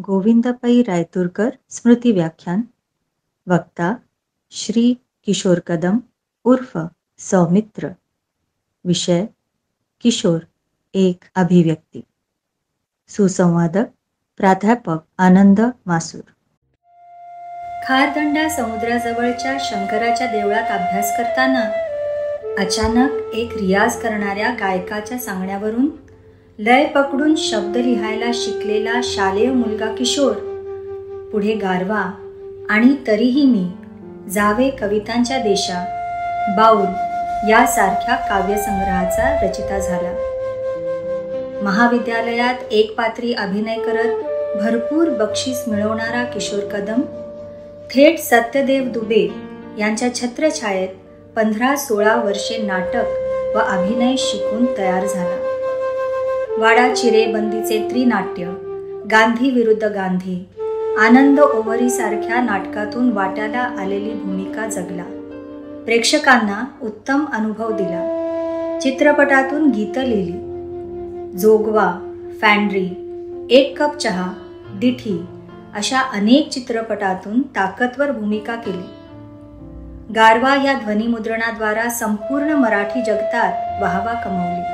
गोविंदपै रायतुरकर स्मृती व्याख्यान. वक्ता श्री किशोर कदम उर्फ सौमित्र. विषय किशोर एक अभिव्यक्ती. सुसंवादक प्राध्यापक आनंद मासूर. खारदंडा समुद्राजवळच्या शंकराच्या देवळात अभ्यास करताना अचानक एक रियाज करणाऱ्या गायकाच्या सांगण्यावरून लय पकडून शब्द लिहायला शिकलेला शालेय मुलगा किशोर पुढे गारवा आणि तरीही मी, जावे कवितांच्या देशा, बाऊल यासारख्या काव्यसंग्रहाचा रचिता झाला. महाविद्यालयात एकपात्री अभिनय करत भरपूर बक्षीस मिळवणारा किशोर कदम थेट सत्यदेव दुबे यांच्या छत्रछायेत 15-16 वर्षे नाटक व अभिनय शिकून तयार झाला. वाडा चिरेबंदीचे त्रिनाट्य, गांधी विरुद्ध गांधी, आनंद ओव्हरी सारख्या नाटकातून वाट्याला आलेली भूमिका जगला. प्रेक्षकांना उत्तम अनुभव दिला. चित्रपटातून गीतं लिहिली. जोगवा, फॅन्ड्री, एक कप चहा, डिठी अशा अनेक चित्रपटातून ताकदवर भूमिका केली. गारवा या ध्वनिमुद्रणाद्वारा संपूर्ण मराठी जगतात वाहवा कमावली.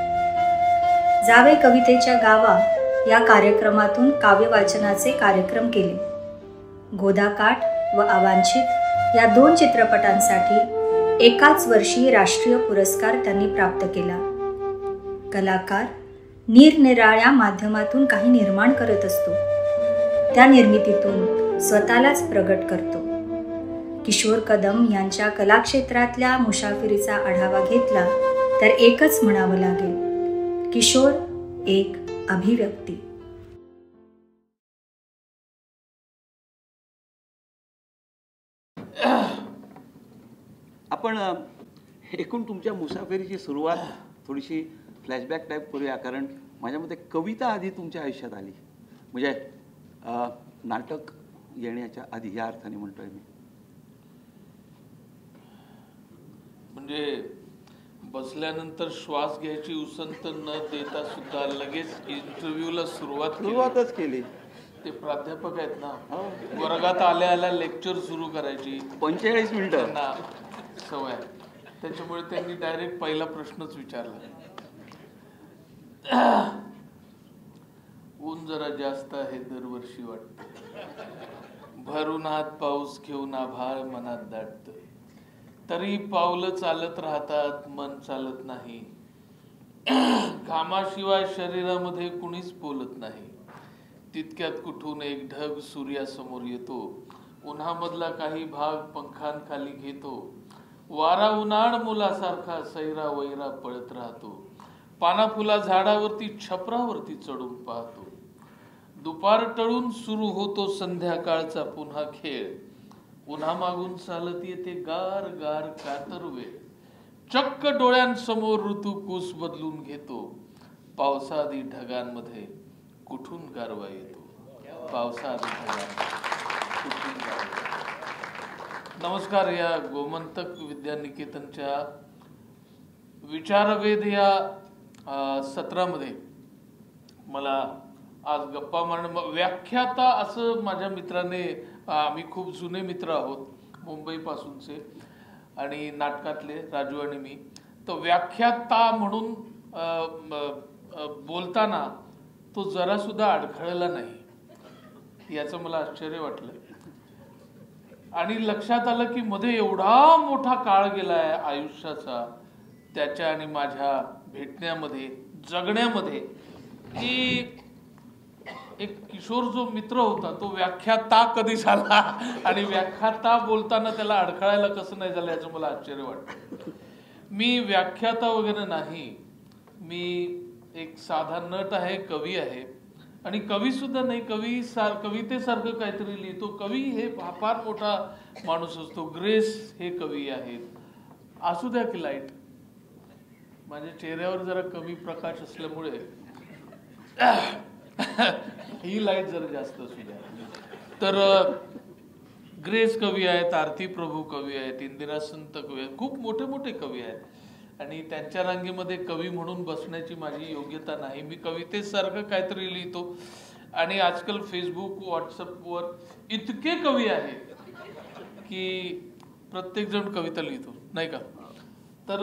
जावे कवितेच्या गावा या कार्यक्रमातून काव्यवाचनाचे कार्यक्रम केले. गोदाकाठ व अवांछित या 2 चित्रपटांसाठी एकाच वर्षी राष्ट्रीय पुरस्कार त्यांनी प्राप्त केला. कलाकार निरनिराळ्या माध्यमातून काही निर्माण करत असतो. त्या निर्मितीतून स्वतःलाच प्रगट करतो. किशोर कदम यांच्या कलाक्षेत्रातल्या मुसाफिरीचा आढावा घेतला तर एकच म्हणावं लागेल, किशोर एक अभिव्यक्ती. आपण एकूण तुमच्या मुसाफिरीची सुरुवात थोडीशी फ्लॅशबॅक टाईप करूया, कारण माझ्या मते कविता आधी तुमच्या आयुष्यात आली, म्हणजे नाटक येण्याच्या आधी, या अर्थाने म्हणतोय मी. म्हणजे बसल्यानंतर श्वास घ्यायची उसंत न देता सुद्धा लगेच इंटरव्ह्यूला सुरुवातच केली. ते प्राध्यापक आहेत ना, वर्गात आल्या आल्या लेक्चर सुरू करायची 45 मिनिटं ना सवय, त्याच्यामुळे त्यांनी डायरेक्ट पहिला प्रश्नच विचारला. ऊन जरा जास्त आहे दरवर्षी वाटतं, भरून हात पाऊस घेऊन आभाळ मनात दाटतं, तरी पावलं चालत राहतात मन चालत नाही, घामाशिवाय शरीरामध्ये कुणीच बोलत नाही, तितक्यात कुठून एक ढग सूर्यासमोर येतो, उन्हामधला काही भाग पंखांखाली घेतो, वारा उन्हाळ मुलासारखा सैरा वैरा पळत राहतो, पानाफुला झाडावरती छपरावरती चढून पाहतो, दुपार टळून सुरू होतो संध्याकाळचा पुन्हा खेळ, उन्हामागून चालत येते गार गार कातर वेळ, चक्क डोळ्यांसमोर ऋतू कूस बदलून घेतो, पावसाआधी ढगांमध्ये कुठून गारवा येतो, पावसाआधी ढगांमध्ये कुठून गारवा येतो. नमस्कार. या गोमंतक विद्यानिकेतनच्या विचारवेध या सत्रामध्ये मला आज गप्पा मारणं, व्याख्याता असं माझ्या मित्राने, आम्ही खूप जुने मित्र आहोत मुंबईपासूनचे आणि नाटकातले, राजू आणि मी, तर व्याख्याता म्हणून बोलताना तो जरा सुद्धा अडखळला नाही, याचं मला आश्चर्य वाटलं. आणि लक्षात आलं की मध्ये एवढा मोठा काळ गेलाय आयुष्याचा त्याच्या आणि माझ्या भेटण्यामध्ये, जगण्यामध्ये, की एक किशोर जो मित्र होता तो व्याख्याता कधी झाला आणि व्याख्याता बोलताना त्याला अडखळायला कसं नाही झालं, याचं मला आश्चर्य वाटतं. मी व्याख्याता वगैरे नाही, मी एक साधा नट आहे, कवी आहे, आणि कवी सुद्धा नाही, कवितेसारखं काहीतरी लिहितो. कवी हे फार मोठा माणूस असतो. ग्रेस हे कवी आहेत. असू द्या की लाईट, माझ्या चेहऱ्यावर जरा कमी प्रकाश असल्यामुळे ही लाईट जरा जास्त असू द्या. तर ग्रेस कवी आहेत, आरती प्रभू कवी आहेत, इंदिरा संत कवी आहेत, खूप मोठे मोठे कवी आहेत, आणि त्यांच्या रांगेमध्ये कवी म्हणून बसण्याची माझी योग्यता नाही. मी कवितेसारखं काहीतरी लिहितो. आणि आजकाल फेसबुक व्हॉट्सअपवर इतके कवी आहेत की प्रत्येक जण कविता लिहितो, नाही का? तर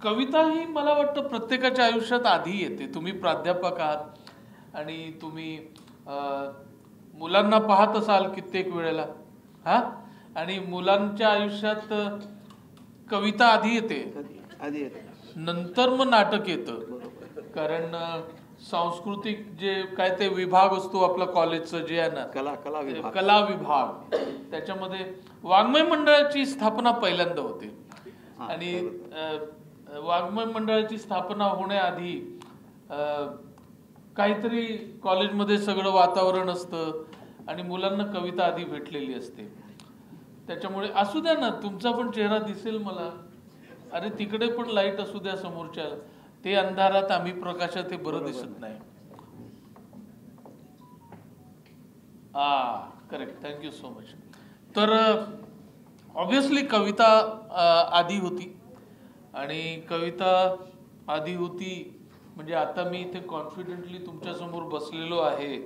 कविता ही मला वाटतं प्रत्येकाच्या आयुष्यात आधी येते. तुम्ही प्राध्यापक आहात आणि तुम्ही मुलांना पाहत असाल कित्येक वेळेला, हा, आणि मुलांच्या आयुष्यात कविता आधी येते, नंतर मग नाटक येतं. कारण सांस्कृतिक जे काय ते विभाग असतो आपला कॉलेजचं जे आहे ना, कला विभाग, त्याच्यामध्ये वाङ्मय मंडळाची स्थापना पहिल्यांदा होते. आणि वाङ्मय मंडळाची स्थापना होण्याआधी काहीतरी कॉलेजमध्ये सगळं वातावरण असतं आणि मुलांना कविता आधी भेटलेली असते. त्याच्यामुळे असू द्या ना, तुमचा पण चेहरा दिसेल मला. अरे तिकडे पण लाईट असू द्या समोरच्या, ते अंधारात आम्ही प्रकाशात, ते बरं दिसत नाही. Correct, thank you so much. तर ऑब्विसली कविता आधी होती, आणि कविता आधी होती म्हणजे आता मी इथे कॉन्फिडेंटली तुमच्या समोर बसलेलो आहे.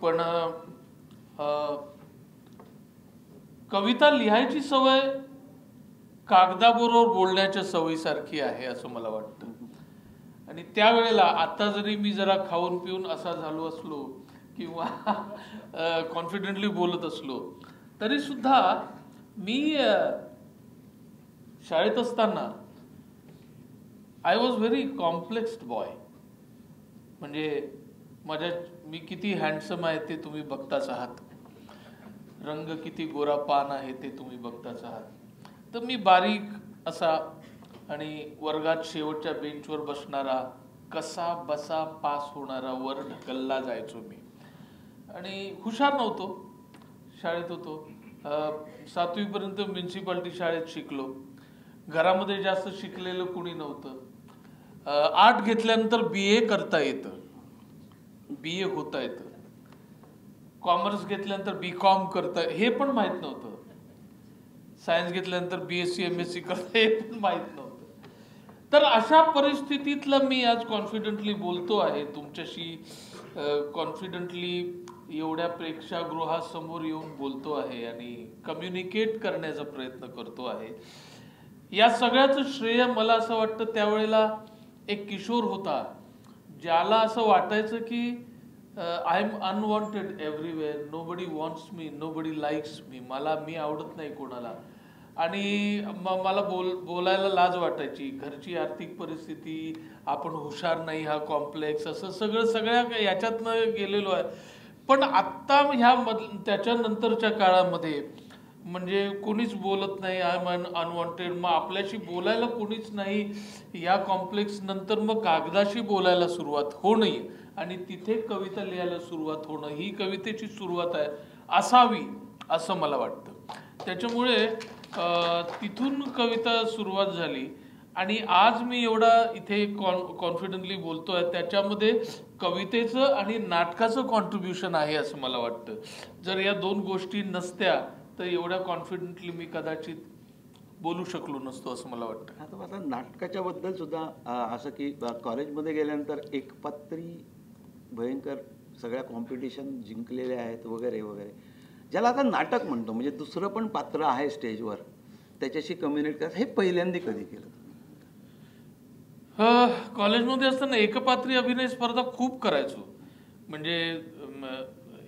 पण कविता लिहायची सवय कागदाबरोबर बोलण्याच्या सवयीसारखी आहे असं मला वाटतं. आणि त्यावेळेला आता जरी मी जरा खाऊन पिऊन असा झालो असलो किंवा कॉन्फिडेंटली बोलत असलो तरी सुद्धा मी शाळेत असताना आय वॉज व्हेरी कॉम्प्लेक्स्ड बॉय. म्हणजे मी किती हँडसम आहे ते तुम्ही बघताच आहात, रंग किती गोरा पान आहे ते तुम्ही बघताच आहात. तर मी बारीक असा आणि वर्गात शेवटच्या बेंचवर बसणारा, कसा बसा पास होणारा, वर ढकलला जायचो मी. आणि हुशार नव्हतो, शाळेत होतो. 7वी पर्यंत म्युन्सिपाल्टी शाळेत शिकलो. घरामध्ये जास्त शिकलेलं कुणी नव्हतं. आर्ट घेतल्यानंतर BA करता येतं, BA होता येतं. कॉमर्स घेतल्यानंतर BCom करता, हे पण माहित नव्हतं. सायन्स घेतल्यानंतर BSc MSc करता, हे पण माहित नव्हतं. तर अशा परिस्थितीतला मी आज कॉन्फिडेंटली बोलतो आहे तुमच्याशी, कॉन्फिडेंटली एवढ्या प्रेक्षागृहासमोर येऊन बोलतो आहे आणि कम्युनिकेट करण्याचा प्रयत्न करतो आहे. या सगळ्याचं श्रेय मला असं वाटतं त्यावेळेला एक किशोर होता ज्याला असं वाटायचं की I am unwanted everywhere, nobody wants me, nobody likes me, मी आवडत नाही कोणाला. आणि मला बोलायला लाज वाटायची. घरची आर्थिक परिस्थिती, आपण हुशार नाही, हा कॉम्प्लेक्स, असं सगळ्या याच्यातनं गेलेलो आहे. पण आत्ता त्याच्यानंतरच्या काळामध्ये म्हणजे कोणीच बोलत नाही, आय एम अनवॉन्टेड, मग आपल्याशी बोलायला कोणीच नाही. या कॉम्प्लेक्स नंतर मग कागदाशी बोलायला सुरुवात होणं आणि तिथे कविता लिहायला सुरुवात होणं, ही कवितेची सुरुवात आहे असावी असं मला वाटतं. त्याच्यामुळे तिथून कविता सुरुवात झाली. आणि आज मी एवढा इथे कॉन्फिडेंटली बोलतोय, त्याच्यामध्ये कवितेचं आणि नाटकाचं कॉन्ट्रीब्युशन आहे असं मला वाटतं. जर या दोन गोष्टी नसत्या तर एवढ्या कॉन्फिडेंटली मी कदाचित बोलू शकलो नसतो असं मला वाटतं. आता नाटकाच्या बद्दल सुद्धा असं की कॉलेजमध्ये गेल्यानंतर एकपात्री भयंकर सगळ्या कॉम्पिटिशन जिंकलेले आहेत वगैरे वगैरे, ज्याला आता नाटक म्हणतो, म्हणजे दुसरं पण पात्र आहे स्टेजवर, त्याच्याशी कम्युनिकेट करत, हे पहिल्यांदा कधी केलं? कॉलेजमध्ये असताना एकपात्री अभिनय स्पर्धा खूप करायचो. म्हणजे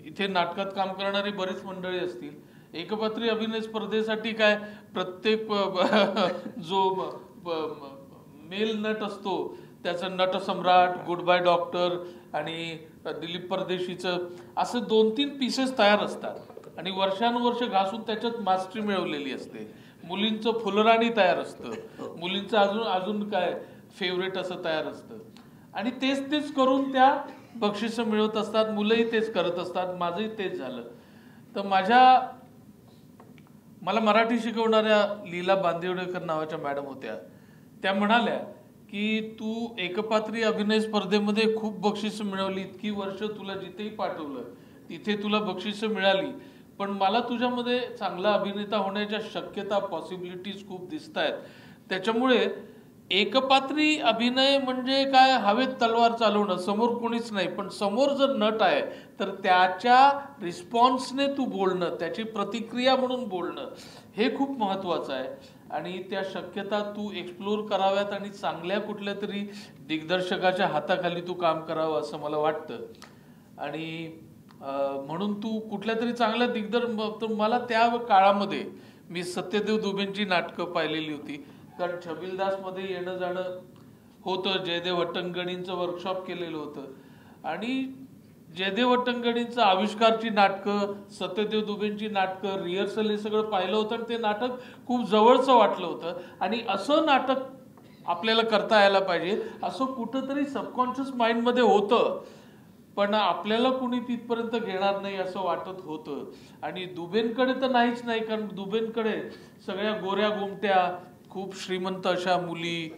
इथे नाटकात काम करणारी बरीच मंडळी असतील. एकपात्री अभिनय स्पर्धेसाठी काय प्रत्येक जो मेल नट असतो त्याचं नटसम्राट, गुड बाय डॉक्टर आणि दिलीप परदेशीचं असं 2-3 पीसेस तयार असतात आणि वर्षानुवर्ष घासून त्याच्यात मास्टरी मिळवलेली असते. मुलींचं फुलराणी तयार असतं, मुलींचं अजून काय फेवरेट असं तयार असतं आणि तेच करून त्या बक्षिसं मिळवत असतात. मुलंही तेच करत असतात. माझंही तेच झालं. तर मला मराठी शिकवणाऱ्या लीला बांदिवडेकर नावाच्या मॅडम होत्या. त्या म्हणाल्या की तू एकपात्री अभिनय स्पर्धेमध्ये खूप बक्षिसं मिळवली, इतकी वर्ष तुला जिथेही पाठवलं तिथे तुला बक्षिसं मिळाली, पण मला तुझ्यामध्ये चांगला अभिनेता होण्याच्या शक्यता, पॉसिबिलिटीज खूप दिसत आहेत. त्याच्यामुळे एकपात्री अभिनय म्हणजे काय, हवेत तलवार चालवणं, समोर कोणीच नाही पण समोर जर नट आहे तर त्याच्या रिस्पॉन्सने तू बोलणं, त्याची प्रतिक्रिया म्हणून बोलणं हे खूप महत्त्वाचं आहे. आणि त्या शक्यता तू एक्सप्लोर कराव्यात आणि चांगल्या कुठल्या तरी दिग्दर्शकाच्या हाताखाली तू काम करावं असं मला वाटतं. आणि म्हणून तू कुठल्या तरी चांगल्या मला त्या काळामध्ये मी सत्यदेव दुबेंची नाटकं पाहिलेली होती, कारण छबिलदासमध्ये येणं जाणं होतं. जयदेव अट्टंगडींचं वर्कशॉप केलेलं होतं आणि जयदेव अट्टंगडींचं आविष्कारची नाटकं, सत्यदेव दुबेंची नाटकं, रिहर्सल हे सगळं पाहिलं होतं आणि ते नाटक खूप जवळचं वाटलं होतं. आणि असं नाटक आपल्याला करता यायला पाहिजे असं कुठंतरी सबकॉन्शियस माइंडमध्ये होतं, पण आपल्याला कुणी तिथपर्यंत घेणार नाही असं वाटत होतं. आणि दुबेंकडे तर नाहीच नाही, कारण दुबेंकडे सगळ्या गोऱ्या गोमट्या खूप श्रीमंत अशा मुली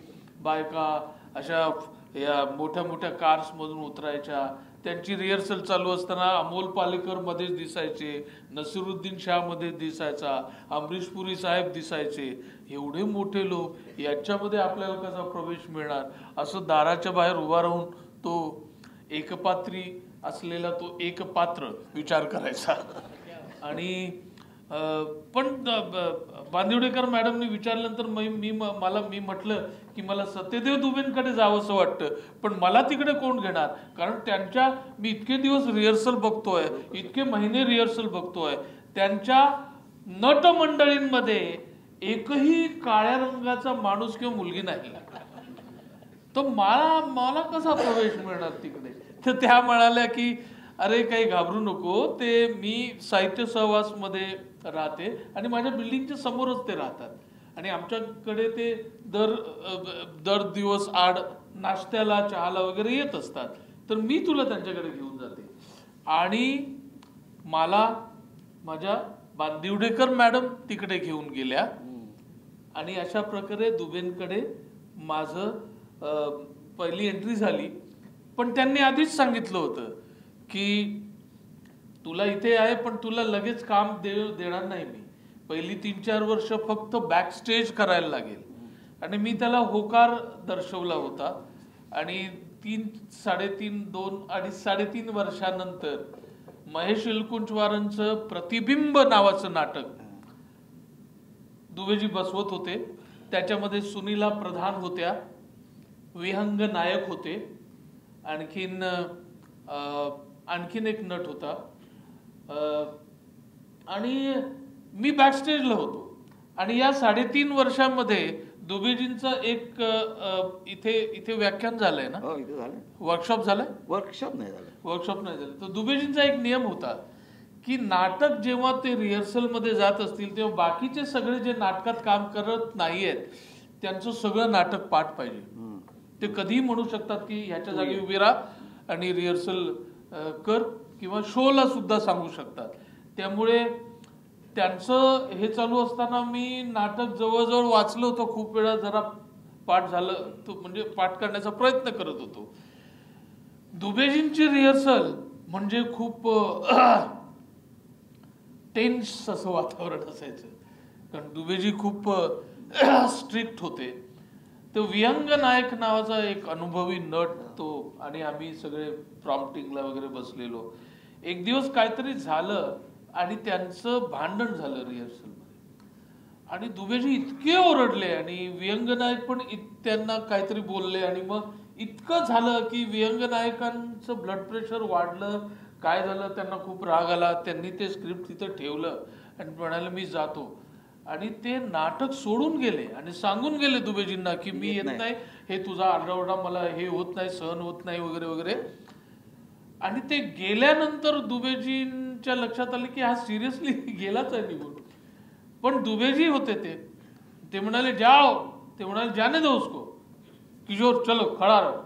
बायका अशा या मोठ्या मोठ्या कार्समधून उतरायच्या. त्यांची रिहर्सल चालू असताना अमोल पालेकर मध्येच दिसायचे, नसिरुद्दीन शाह मध्येच दिसायचा, अमरीश पुरी साहेब दिसायचे. एवढे मोठे लोक याच्यामध्ये आपल्याला कसा प्रवेश मिळणार, असं दाराच्या बाहेर उभा राहून तो एकपात्री असलेला तो एक पात्र विचार करायचा. आणि पण बांदिवडेकर मॅडमने विचारल्यानंतर मी म्हटलं की मला सत्यदेव दुबेंकडे जावंसं वाटतं, पण मला तिकडे कोण घेणार, कारण मी इतके दिवस रिहर्सल बघतोय, इतके महिने रिहर्सल बघतोय, त्यांच्या नट मंडळींमध्ये एकही काळ्या रंगाचा माणूस किंवा मुलगी नाही. तर मला कसा प्रवेश मिळणार तिकडे. तर त्या म्हणाल्या की अरे काही घाबरू नको, ते मी साहित्य सहवास मध्ये राहते आणि माझ्या बिल्डिंगच्या समोरच ते राहतात आणि आमच्याकडे ते दर दिवस आड नाश्त्याला चहाला वगैरे येत असतात, तर मी तुला त्यांच्याकडे घेऊन जाते. आणि मला माझ्या बांदिवडेकर मॅडम तिकडे घेऊन गेल्या आणि अशा प्रकारे दुबेंकडे माझं पहिली एंट्री झाली. पण त्यांनी आधीच सांगितलं होतं की तुला इथे आहे पण तुला लगेच काम देणार नाही मी, पहिली 3-4 वर्ष फक्त बॅक स्टेज करायला लागेल. आणि मी त्याला होकार दर्शवला होता. आणि 3-3.5 वर्षानंतर महेश एलकुंचवारांचं प्रतिबिंब नावाचं नाटक दुबेजी बसवत होते. त्याच्यामध्ये सुनीला प्रधान होत्या, विहंग नायक होते, आणखीन एक नट होता. आणि मी बॅकस्टेजला होतो. आणि या 3.5 वर्षांमध्ये दुबेजींचं एक इथे व्याख्यान झालंय ना, वर्कशॉप झालंय, वर्कशॉप नाही झालं. तर दुबेजींचा एक नियम होता की नाटक जेव्हा ते रिहर्सल मध्ये जात असतील तेव्हा बाकीचे सगळे जे नाटकात काम करत नाहीयेत त्यांचं सगळं नाटक पाठ पाहिजे. ते कधीही म्हणू शकतात की ह्याच्या जागी उभी राहा आणि रिहर्सल कर, किंवा शोला सुद्धा सांगू शकतात. त्यामुळे त्यांचं हे चालू असताना मी नाटक जवळजवळ वाचलं होतं खूप वेळा, जरा पाठ झालं तो म्हणजे पाठ करण्याचा प्रयत्न करत होतो. दुबेजींची रिहर्सल म्हणजे खूप टेन्स असं वातावरण असायचं, कारण दुबेजी खूप स्ट्रिक्ट होते. तो विहंग नायक नावाचा एक अनुभवी नट तो, आणि आम्ही सगळे प्रॉम्प्टिंगला वगैरे बसलेलो. एक दिवस काहीतरी झालं आणि त्यांचं भांडण झालं रिहर्सल मध्ये आणि दुबेजी इतके ओरडले आणि विहंग नायक पण त्यांना काहीतरी बोलले आणि मग इतकं झालं की विहंग नायकांचं ब्लड प्रेशर वाढलं. काय झालं, त्यांना खूप राग आला. त्यांनी ते स्क्रिप्ट तिथं ठेवलं आणि म्हणाले मी जातो. आणि ते नाटक सोडून गेले आणि सांगून गेले दुबेजींना की मी येत नाही, हे तुझा आरडाओरडा मला हे होत नाही, सहन होत नाही वगैरे वगैरे. आणि ते गेल्यानंतर दुबेजींच्या लक्षात आले की हा सिरियसली गेलाच आहे निघून. पण दुबेजी होते ते म्हणाले जाओ, ते म्हणाले जाने दो उसको, किशोर चलो खडा रहो.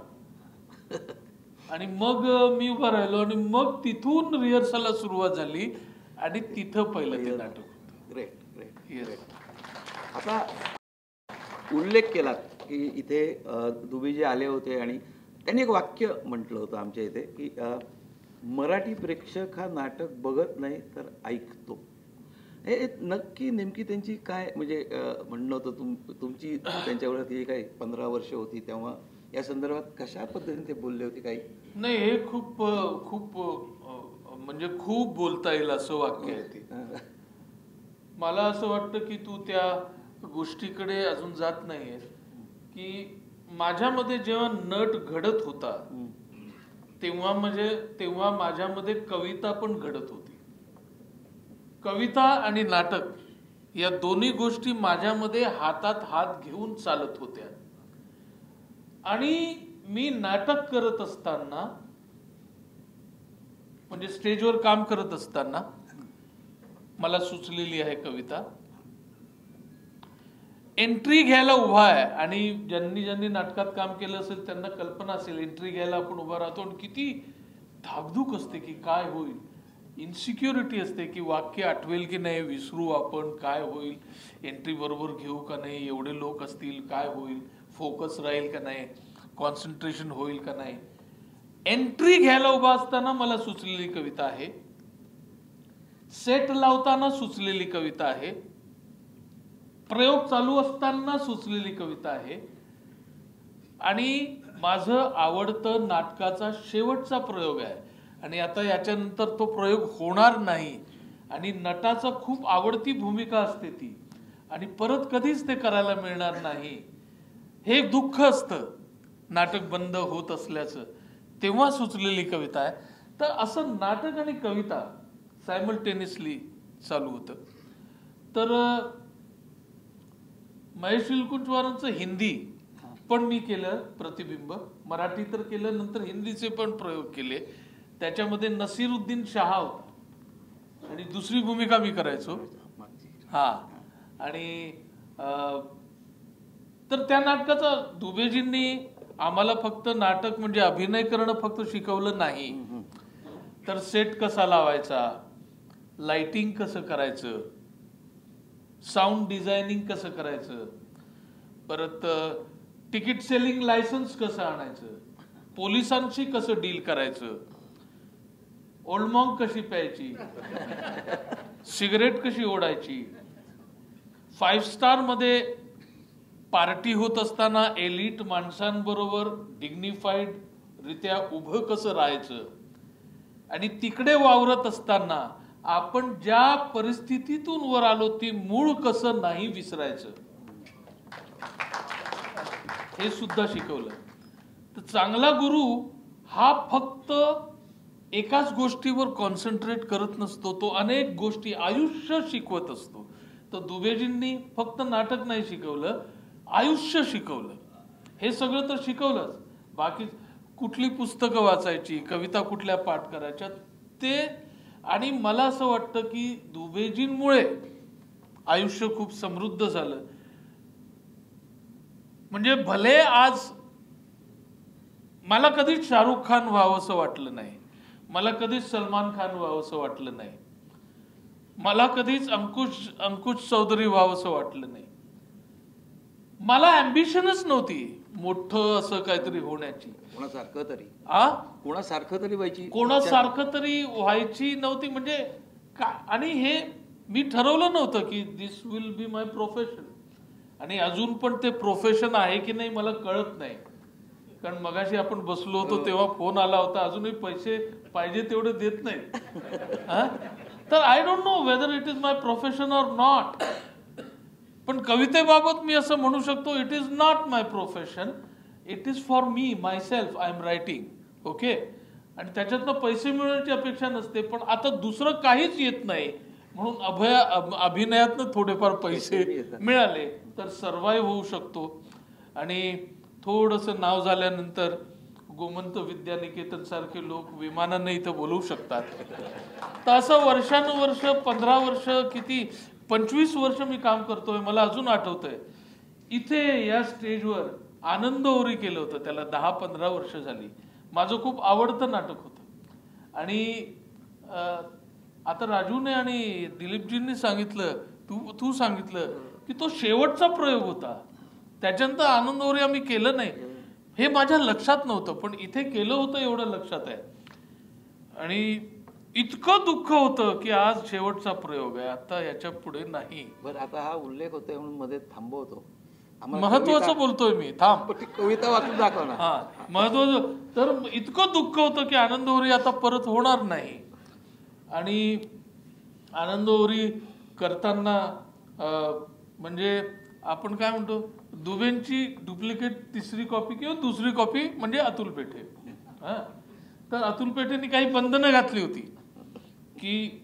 आणि मग मी उभा राहिलो आणि मग तिथून रिहर्सलला सुरुवात झाली आणि तिथं पहिलं ते नाटक होतं. ग्रेट. आता उल्लेख केलात की इथे दुबेजी आले होते आणि त्यांनी एक वाक्य म्हटलं होतं आमच्या इथे की मराठी प्रेक्षक हा नाटक बघत नाही तर ऐकतो. हे नक्की नेमकी त्यांची काय म्हणजे म्हणणं होतं तुमची त्यांच्यावर ती काही 15 वर्ष होती तेव्हा या संदर्भात कशा पद्धतीने ते बोलले होते काही? नाही, हे खूप खूप म्हणजे खूप बोलता येईल असं वाक्य आहे ते. मला असं वाटतं की तू त्या गोष्टीकडे अजून जात नाहीये की माझ्यामध्ये जेव्हा नट घडत होता तेव्हा माझ्यामध्ये कविता पण घडत होती. कविता आणि नाटक या दोन्ही गोष्टी माझ्यामध्ये हातात हात घेऊन चालत होत्या. आणि मी नाटक करत असताना म्हणजे स्टेजवर काम करत असताना मला सुचलेली आहे कविता. एंट्री घ्यायला उभा आहे आणि ज्यांनी नाटकात काम केलं असेल त्यांना कल्पना असेल एंट्री घ्यायला आपण उभा राहतो आणि किती धाकधूक असते की काय होईल, इन्सिक्युरिटी असते की वाक्य आठवेल की नाही, विसरू आपण, काय होईल, एंट्री बरोबर घेऊ का नाही, एवढे लोक असतील काय होईल, फोकस राहील का नाही, कॉन्सन्ट्रेशन होईल का नाही. एंट्री घ्यायला उभा असताना मला सुचलेली कविता आहे, सेट लावताना सुचलेली कविता आहे, प्रयोग चालू असताना सुचलेली कविता आहे आणि माझं आवडतं नाटकाचा शेवटचा प्रयोग आहे. आणि आता याच्यानंतर तो प्रयोग होणार नाही आणि नटाचं खूप आवडती भूमिका असते ती आणि परत कधीच ते करायला मिळणार नाही हे दुःख असतं नाटक बंद होत असल्याचं. तेव्हा सुचलेली कविता आहे. तर असं नाटक आणि कविता सायमल्टेनियसली चालू होतं. तर महेश विलकुंचवारांचं हिंदी पण मी केलं प्रतिबिंब, मराठी तर केलं, नंतर हिंदीचे पण प्रयोग केले. त्याच्यामध्ये नसीरुद्दीन शहा होता आणि दुसरी भूमिका मी करायचो. हा आणि तर त्या नाटकाचा दुबेजींनी आम्हाला फक्त नाटक म्हणजे अभिनय करणं फक्त शिकवलं नाही, तर सेट कसा लावायचा, लाइटिंग कसं करायचं, साऊंड डिझायनिंग कसं करायचं, परत तिकीट सेलिंग लायसन्स कसं आणायचं, पोलिसांशी कसं डील करायचं, ओल्ड मॉन्क कशी प्यायची, सिगरेट कशी ओढायची, 5 स्टार मध्ये पार्टी होत असताना एलिट माणसांबरोबर डिग्निफाईड रित्या उभं कसं राहायचं आणि तिकडे वावरत असताना आपण ज्या परिस्थितीतून वर आलो ती मूळ कसं नाही विसरायचं हे सुद्धा शिकवलं. तर चांगला गुरु हा फक्त एकाच गोष्टीवर कॉन्सन्ट्रेट करत नसतो, तो अनेक गोष्टी आयुष्य शिकवत असतो. तर दुबेजींनी फक्त नाटक नाही शिकवलं, आयुष्य शिकवलं. हे सगळं तर शिकवलंच, बाकी कुठली पुस्तकं वाचायची, कविता कुठल्या पाठ करायच्या ते. आणि मला असं वाटतं की दुबेजींमुळे आयुष्य खूप समृद्ध झालं. म्हणजे भले आज मला कधीच शाहरुख खान व्हावंसं वाटलं नाही, मला कधीच सलमान खान व्हावंसं वाटलं नाही, मला कधीच अंकुश चौधरी व्हावंसं वाटलं नाही. मला अँबिशनच नव्हती मोठं असं काहीतरी होण्याची, कोणासारखं तरी व्हायची नव्हती. म्हणजे आणि हे मी ठरवलं नव्हतं की दिस विल बी माय प्रोफेशन. आणि अजून पण ते प्रोफेशन आहे की नाही मला कळत नाही, कारण मगाशी आपण बसलो होतो तेव्हा फोन आला होता, अजूनही पैसे पाहिजे तेवढे देत नाहीत. तर I don't know whether it is my profession or not. पण कवितेबाबत मी असं म्हणू शकतो, it is not my profession, it is for me myself, I am writing. Okay. आणि त्याच्यातनं पैसे मिळवण्याची अपेक्षा नसते, पण आता दुसरं काहीच येत नाही म्हणून अभिनयातनं थोडेफार पैसे मिळाले तर सर्वाइव्ह होऊ शकतो. आणि थोडंसं नाव झाल्यानंतर गोमंत विद्यानिकेतन सारखे लोक विमानानं इथं बोलवू शकतात. तर असं वर्षानुवर्ष 15 वर्ष किती 25 वर्ष मी काम करतोय. मला अजून आठवतंय इथे या स्टेजवर आनंद ओरी केलं होतं, त्याला 10-15 वर्ष झाली. माझं खूप आवडतं नाटक होतं. आणि आता राजूने आणि दिलीपजींनी सांगितलं, तू सांगितलं की तो शेवटचा प्रयोग होता, त्याच्यानंतर आनंद ओरी आम्ही केलं नाही. हे माझ्या लक्षात नव्हतं, पण इथे केलं होतं एवढं लक्षात आहे. आणि इतकं दुःख होतं की आज शेवटचा प्रयोग आहे, आता याच्या पुढे नाही. बरं, आता हा उल्लेख होतोय म्हणून मध्ये थांबवतो. महत्वाचं बोलतोय मी, थांब. कविता वाचून दाखव ना. हा, महत्वाचं. तर इतकं दुःख होतं की आनंदोरी आता परत होणार नाही. आणि आनंदोरी करताना म्हणजे आपण काय म्हणतो, दुबेंची डुप्लिकेट तिसरी कॉपी किंवा दुसरी कॉपी म्हणजे अतुल पेठे. तर अतुल पेठेंनी काही बंधनं घातली होती की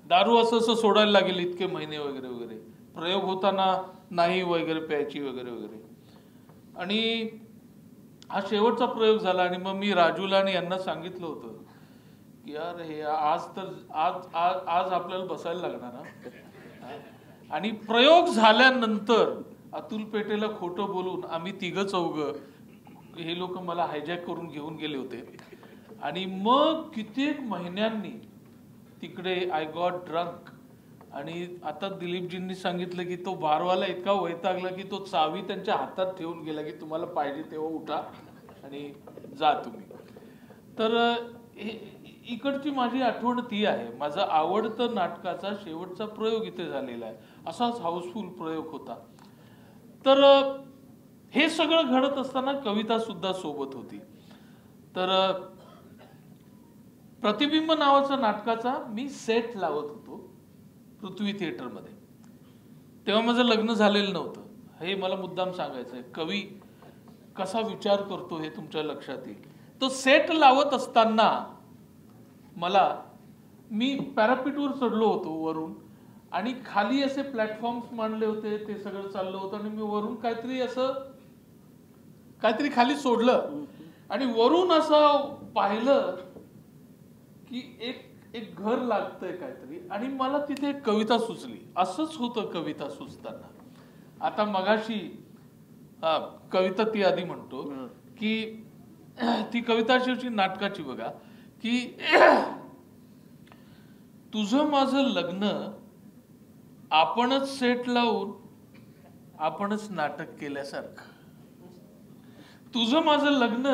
दारू असं सोडायला लागेल इतके महिने वगैरे वगैरे, प्रयोग होताना नाही वगैरे प्यायची वगैरे वगैरे. आणि हा शेवटचा प्रयोग झाला. आणि मग मी राजूला आणि यांना सांगितलं होतं की यार हे आज तर आज आपल्याला बसायला लागणार ना. आणि प्रयोग झाल्यानंतर अतुल पेठेला खोटं बोलून आम्ही तिघं चौघं, हे लोक मला हायजॅक करून घेऊन गेले होते. आणि मग कित्येक महिन्यांनी तिकडे आय गॉट ड्रंक. आणि आता दिलीपजींनी सांगितलं की तो बारवाला इतका वैतागला की तो चावी त्यांच्या हातात ठेवून गेला की तुम्हाला पाहिजे तेव्हा उठा आणि जा तुम्ही. तर इकडची माझी आठवण ती आहे. माझा आवडतं नाटकाचा शेवटचा प्रयोग इथे झालेला आहे. असाच हाऊसफुल प्रयोग होता. तर हे सगळं घडत असताना कविता सुद्धा सोबत होती. तर प्रतिबिंब नावाच्या नाटकाचा मी सेट लावत होतो पृथ्वी थिएटरमध्ये. तेव्हा माझं लग्न झालेलं नव्हतं. हे मला मुद्दाम सांगायचं आहे. कवी कसा विचार करतो हे तुमच्या लक्षात येईल. तो सेट लावत असताना मी पॅरापीटवर चढलो होतो वरून, आणि खाली असे प्लॅटफॉर्म्स मांडले होते, ते सगळं चाललं होतं. आणि मी वरून काहीतरी खाली सोडलं आणि वरून असं पाहिलं की एक घर लागतंय काहीतरी. आणि मला तिथे एक कविता सुचली. असंच होतं कविता सुचताना. आता मगाशी कविता ती आधी म्हणतो की ती कविता शेवटी नाटकाची बघा की तुझं माझं लग्न आपणच सेट लावून आपणच नाटक केल्यासारखं. तुझं माझं लग्न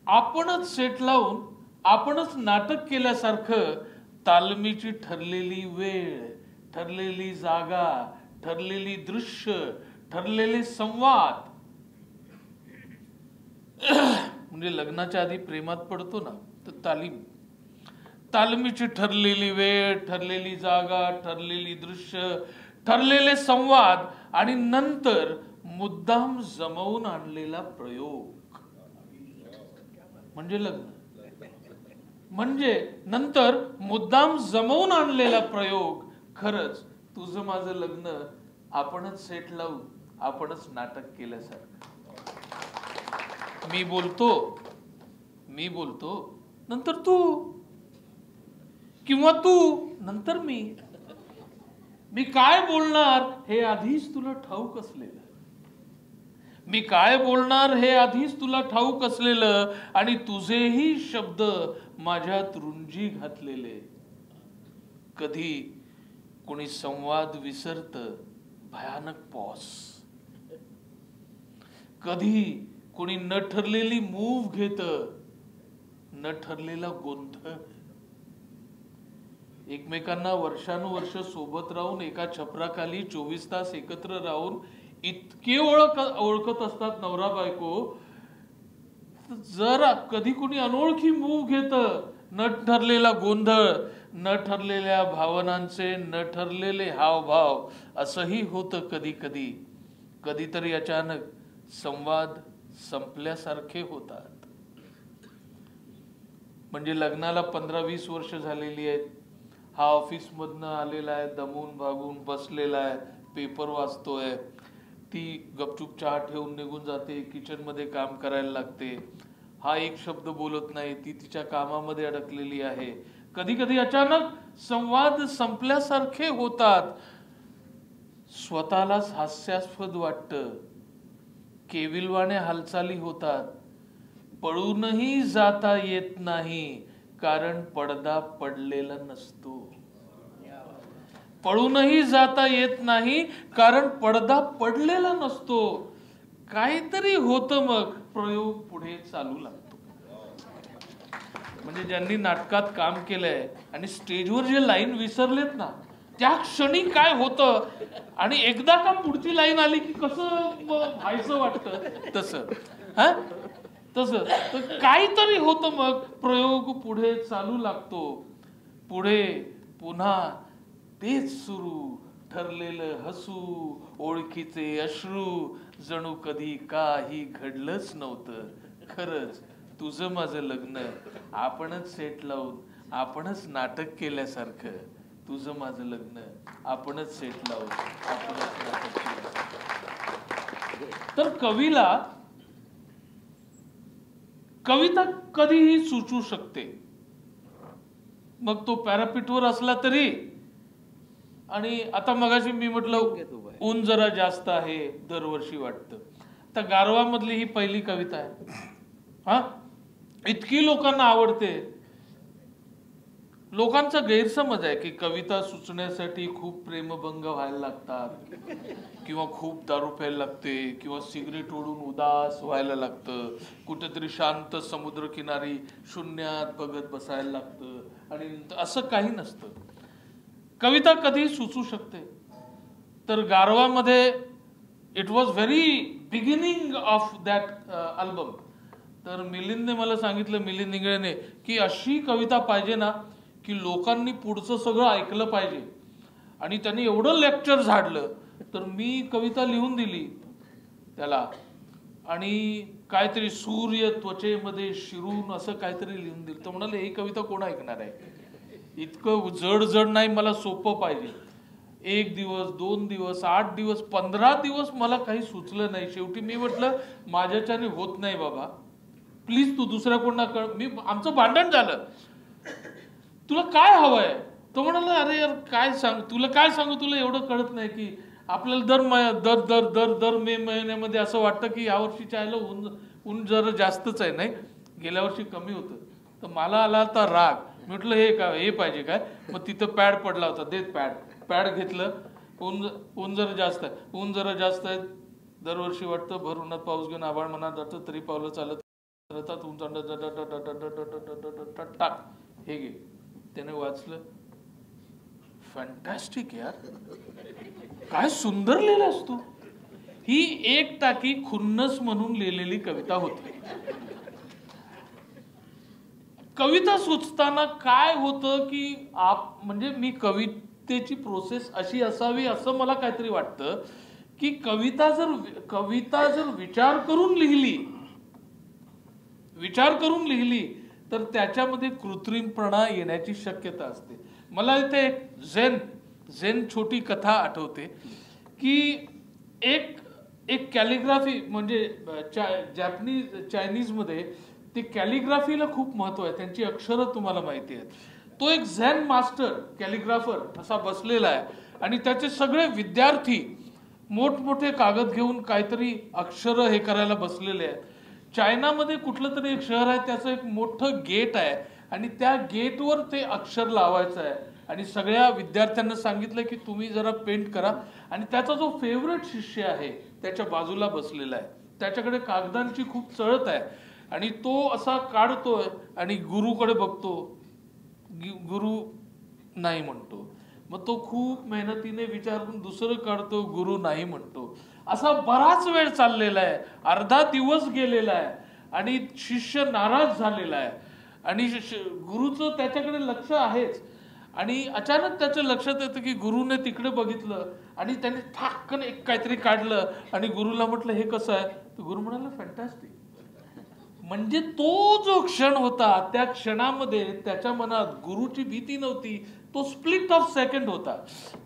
आपणच सेट लावून आपणच नाटक केल्यासारखं. तालमीची ठरलेली वेळ, ठरलेली जागा, ठरलेली दृश्य, ठरलेले संवाद. म्हणजे लग्नाच्या आधी प्रेमात पडतो ना, तर तालमीची ठरलेली वेळ, ठरलेली जागा, ठरलेली दृश्य, ठरलेले संवाद, आणि नंतर मुद्दाम जमवून आणलेला प्रयोग म्हणजे लग्न. म्हणजे नंतर मुद्दाम जमवून आणलेला प्रयोग. खरंच तुझं माझं लग्न आपणच सेट लावून आपणच नाटक केल्यासारखं. मी बोलतो नंतर तू, किंवा तू नंतर मी काय बोलणार हे आधीच तुला ठाऊक असलेलं. आणि तुझेही शब्द माझ्यात रुंजी घातलेले. कधी कोणी संवाद विसरत, भयानक पॉज. कधी कोणी न ठरलेली मूव घेत, न ठरलेला गोंधळ. एकमेकांना वर्षानुवर्ष सोबत राहून एका छपराखाली 24 तास एकत्र राहून इतके ओळखत असतात नवरा बायको. जर कधी कोणी अनोळखी मूव घेत, न ठरलेला गोंधळ, न ठरलेल्या भावनांचे न ठरलेले हावभाव. असंही होतं कधी कधी. कधीतरी अचानक संवाद संपल्यासारखे होतात. म्हणजे लग्नाला 15-20 वर्ष झालेली आहेत. हा ऑफिस मधनं आलेला आहे, दमून भागून बसलेला आहे, पेपर वाचतोय. ती गपचूप चहा ठेवून निघून जाते, किचन मध्ये काम करायला लागते. हा एक शब्द बोलत नाही, ती तिच्या कामामध्ये अडकलेली आहे. कधी कधी अचानक संवाद संपल्यासारखे होतात. स्वतःलाच हास्यास्पद वाटतं. केविलवाणे हालचाली होतात. पळूनही जाता येत नाही कारण पडदा पडलेला नसतो. पळूनही जाता येत नाही कारण पडदा पडलेला नसतो. काहीतरी होतं, मग प्रयोग पुढे चालू लागतो. म्हणजे ज्यांनी नाटकात काम केलंय आणि स्टेजवर जे लाईन विसरलेत ना, त्या क्षणी काय होतं आणि एकदा का पुढची लाईन आली की कसं व्हायचं वाटतं तसं. हा तसं तर काहीतरी होतं. मग प्रयोग पुढे चालू लागतो, पुढे पुन्हा तेच सुरू, ठरलेलं हसू, ओळखीचे अश्रू, जणू कधी काही घडलंच नव्हतं. खरंच तुझं माझं लग्न, आपणच सेट लावून आपणच नाटक केल्यासारखं. तुझं माझं लग्न, आपणच सेट लावून आपणच नाटक केल्यासारखं. तर कविता कधीही सुचू शकते, मग तो पॅरापीटवर असला तरी. आणि आता मगाशी मी म्हटलं ऊन जरा जास्त आहे दरवर्षी वाटतं. तर गारवा मधली ही पहिली कविता आहे. हा इतकी लोकांना आवडते. लोकांचा गैरसमज आहे की कविता सुचण्यासाठी खूप प्रेमभंग व्हायला लागतात, किंवा खूप दारू प्यायला लागते, किंवा सिगरेट ओढून उदास व्हायला लागतं, कुठेतरी शांत समुद्रकिनारी शून्यात बघत बसायला लागतं. आणि असं काही नसतं. कविता कधी सुचू शकते. तर गारवामध्ये it was very beginning of that album. तर मिलिंदने मला सांगितलं, मिलिंद इंगळेने, की अशी कविता पाहिजे ना की लोकांनी पुढचं सगळं ऐकलं पाहिजे. आणि त्यांनी एवढं लेक्चर झाडलं. तर मी कविता लिहून दिली त्याला, आणि काहीतरी सूर्य त्वचेमध्ये शिरून असं काहीतरी लिहून दिलं. तर म्हणाले ही कविता कोण ऐकणार आहे, इतकं जड जड नाही, मला सोपं पाहिजे. 1 दिवस 2 दिवस 8 दिवस 15 दिवस मला काही सुचलं नाही. शेवटी मी म्हटलं माझ्याच्याने होत नाही बाबा, प्लीज तू दुसऱ्या कोणा कळ. आमचं भांडण झालं, तुला काय हवंय. तो म्हणाला अरे यार काय सांग, तुला काय सांगू, तुला एवढं कळत नाही की आपल्याला दर दर दर दर मे महिन्यामध्ये असं वाटतं की यावर्षीच्या आयला ऊन जरा जास्तच आहे, नाही गेल्या वर्षी कमी होतं. तर मला आला होता राग. म्हटलं हे काय, हे पाहिजे काय. मग तिथं पॅड पडला होता, देत पॅड घेतलं. ऊन जरा जास्त आहे, ऊन जरा जास्त आहे. दरवर्षी वाटतं भर उन्हात पाऊस घेऊन आभाळ मनात जातं, तरी पावलं चालत राहतात. ऊन टाक हे घे. त्याने वाचलं, फॅन्टॅस्टिक यार, काय सुंदर लिहिलं असतो. ही एक टाकी खुन्नस म्हणून लिहिलेली कविता होती. कविता सुचताना काय होतं की म्हणजे मी कवितेची प्रोसेस अशी असावी असं मला काहीतरी वाटतं की कविता जर विचार करून लिहिली तर त्याच्यामध्ये कृत्रिमपणा येण्याची शक्यता असते. मला इथे एक झेन छोटी कथा आठवते की एक कॅलिग्राफी म्हणजे चायनीज मध्ये ते कॅलिग्राफीला खूप महत्व आहे. त्यांची अक्षरं तुम्हाला माहिती आहेत. तो एक झेन मास्टर कॅलिग्राफर असा बसलेला आहे आणि त्याचे सगळे विद्यार्थी मोठमोठे कागद घेऊन काहीतरी अक्षरं हे करायला बसलेले आहेत. चायनामध्ये कुठलं तरी एक शहर आहे, त्याचं एक मोठं गेट आहे आणि त्या गेटवर ते अक्षर लावायचं आहे. आणि सगळ्या विद्यार्थ्यांना सांगितलं की तुम्ही जरा पेंट करा. आणि त्याचा जो फेवरेट शिष्य आहे त्याच्या बाजूला बसलेला आहे, त्याच्याकडे कागदांची खूप चळत आहे आणि तो असा काढतोय आणि गुरुकडे बघतो, गुरु नाही म्हणतो. मग तो खूप मेहनतीने विचार करून दुसरं काढतो, गुरु नाही म्हणतो. असा बराच वेळ चाललेला आहे, अर्धा दिवस गेलेला आहे आणि शिष्य नाराज झालेला आहे आणि गुरुचं त्याच्याकडे लक्ष आहेच. आणि अचानक त्याच्या लक्षात येतं की गुरुने तिकडे बघितलं आणि त्याने ठाकन एक काहीतरी काढलं आणि गुरुला म्हटलं हे कसं आहे. तर गुरु म्हणाला फॅन्टॅस्टिक. म्हणजे तो जो क्षण होता त्या क्षणामध्ये त्याच्या मनात गुरुची भीती नव्हती, तो स्प्लिट ऑफ सेकंड होता.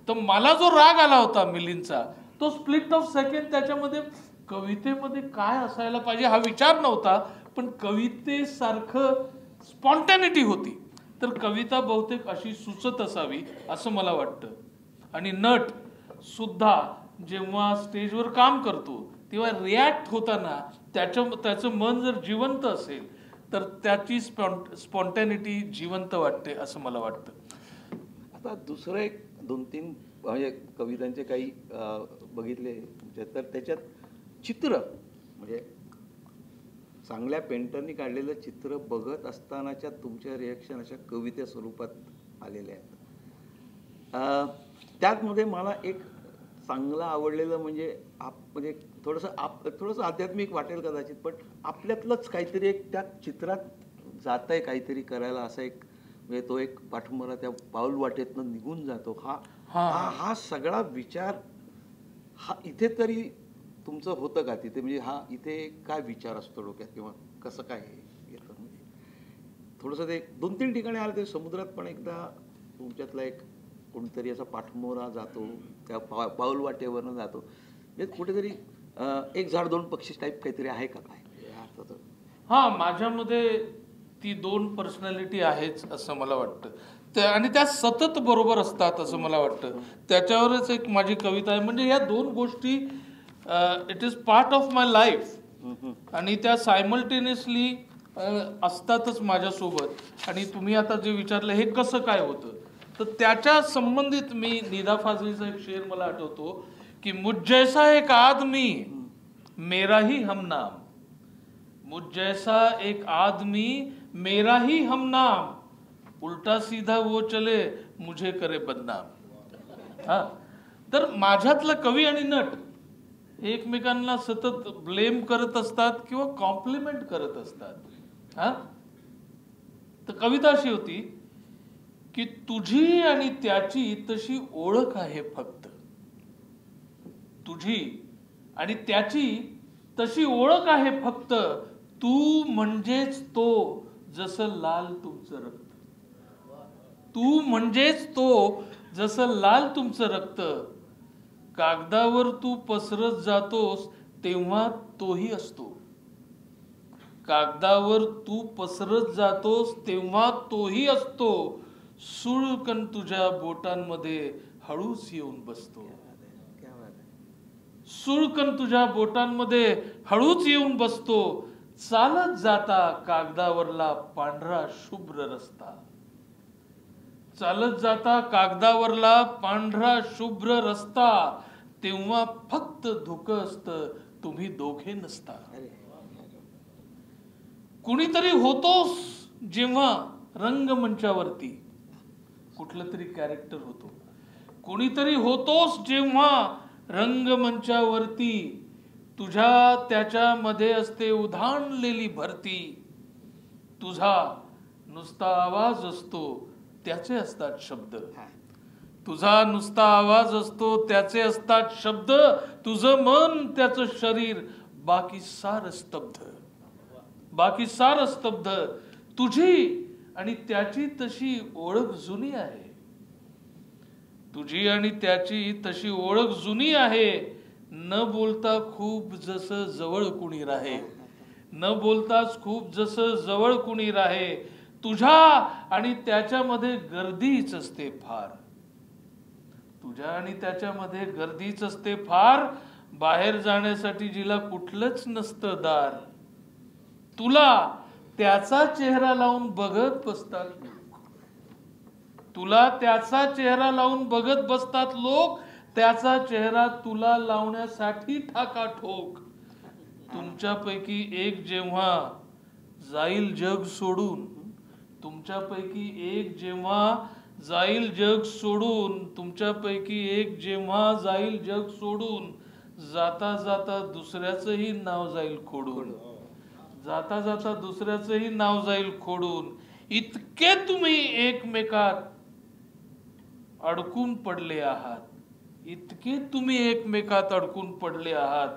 तर मला जो राग आला होता मिलिंदचा, तो स्प्लिट ऑफ सेकंड त्याच्यामध्ये कवितेमध्ये काय असायला पाहिजे हा विचार नव्हता, पण कवितेसारखं स्पॉन्टॅनिटी होती. तर कविता बहुतेक अशी सुचत असावी असं मला वाटतं. आणि नट सुद्धा जेव्हा स्टेजवर काम करतो तेव्हा रिॲक्ट होताना त्याचं मन जर जिवंत असेल तर त्याची स्पॉन्टॅनिटी जिवंत वाटते असं मला वाटतं. आता दुसरं एक 2-3 म्हणजे कवितांचे काही बघितले तर त्याच्यात चित्र म्हणजे चांगल्या पेंटरनी काढलेलं चित्र बघत असतानाच्या तुमच्या रिॲक्शन अशा कविते स्वरूपात आलेल्या आहेत. त्यातमध्ये मला एक चांगलं आवडलेलं म्हणजे म्हणजे थोडंसं आध्यात्मिक वाटेल कदाचित, पण आपल्यातलंच काहीतरी एक त्या चित्रात जात आहे काहीतरी करायला, असं एक म्हणजे तो एक पाठमोरा त्या पाऊल वाटेतनं निघून जातो. हा सगळा विचार हा इथे तरी तुमचं होतं का तिथे, म्हणजे हा इथे काय विचार असतो डोक्यात किंवा कसं काय येतं? म्हणजे थोडंसं ते 2-3 ठिकाणी आलं ते समुद्रात पण एकदा तुमच्यातला एक कोणीतरी असा पाठमोरा जातो त्या पाऊल वाटेवरनं जातो, म्हणजे कुठेतरी एक झाड दोन पक्षी टाईप काहीतरी आहे का काय? हा, माझ्यामध्ये ती 2 पर्सनॅलिटी आहेच असं मला वाटतं, आणि त्या सतत बरोबर असतात असं मला वाटतं. त्याच्यावरच एक माझी कविता आहे. म्हणजे या 2 गोष्टी it is part of my life, आणि त्या सायमल्टेनियसली असतातच माझ्यासोबत. आणि तुम्ही आता जे विचारलं हे कसं काय होतं, तर त्याच्या संबंधित मी निदा फाजलीचा एक शेर मला आठवतो की मुझ जैसा एक आदमी मेरा ही हमनाम, मुझ जैसा एक आदमी मेरा ही हमनाम, उल्टा सीधा वो चले मुझे करे बदनाम. हा, तर माझ्यातलं कवी आणि नट एकमेकांना सतत ब्लेम करत असतात किंवा कॉम्प्लिमेंट करत असतात. हा, तर कविता अशी होती की तुझी आणि त्याची तशी ओळख आहे फक्त, तुझी आणि त्याची तशी ओळख आहे फक्त, तू म्हणजेच तो जसं लाल तुमचं रक्त, तू म्हणजेच तो जसं लाल तुमचं रक्त, कागदावर तू पसरत जातोस तेव्हा तोही असतो, कागदावर तू पसरत जातोस तेव्हा तोही असतो, सुळकन तुझ्या बोटांमध्ये हळूच येऊन बसतो, सुळकन तुझ्या बोटांमध्ये हळूच येऊन बसतो, चालत जाता कागदावरला पांढरा शुभ्र रस्ता, चालत जाता कागदावरला पांढरा शुभ्र रस्ता, तेव्हा फक्त धुकं असतं तुम्ही दोघे नसता. कुणीतरी होतोस जेव्हा रंगमंचावरती, कुठलं तरी कॅरेक्टर होतो, कुणीतरी होतोस जेव्हा रंगमंचावरती, तुझ्या त्याच्यामध्ये असते उधाणलेली भरती, तुझा नुसता आवाज असतो त्याचे असतात शब्द, तुझा नुसता आवाज असतो त्याचे असतात शब्द, तुझं मन त्याचं शरीर बाकी सारं स्तब्ध, बाकी सारं स्तब्ध. तुझी आणि त्याची तशी ओळख जुनी आहे, तुझी आणि त्याची तशी ओळख जुनी आहे, न बोलता खूप जसं जवळ कुणी राहे, न बोलताच खूप जसं जवळ कुणी राहे, तुझ्या आणि त्याच्यामध्ये गर्दीच असते फार, तुझ्या आणि त्याच्यामध्ये गर्दीच असते फार, बाहेर जाण्यासाठी जिला कुठलंच नसतं दार, तुला त्याचा चेहरा लावून बघत बसतात लोक, तुला त्याचा चेहरा लावून बघत बसतात लोक, त्याचा चेहरा तुला लावण्यासाठी ठाकाठोक. तुमच्यापैकी एक जेव्हा जाईल जग सोडून, तुमच्यापैकी एक जेव्हा जाईल जग सोडून, तुमच्यापैकी एक जेव्हा जाईल जग सोडून, जाता जाता दुसऱ्याचंही नाव जाईल खोडून, जाता जाता दुसऱ्याचंही नाव जाईल खोडून, इतके तुम्ही एकमेकात अडकून पडले आहात, इतके तुम्ही एकमेकात अडकून पडले आहात,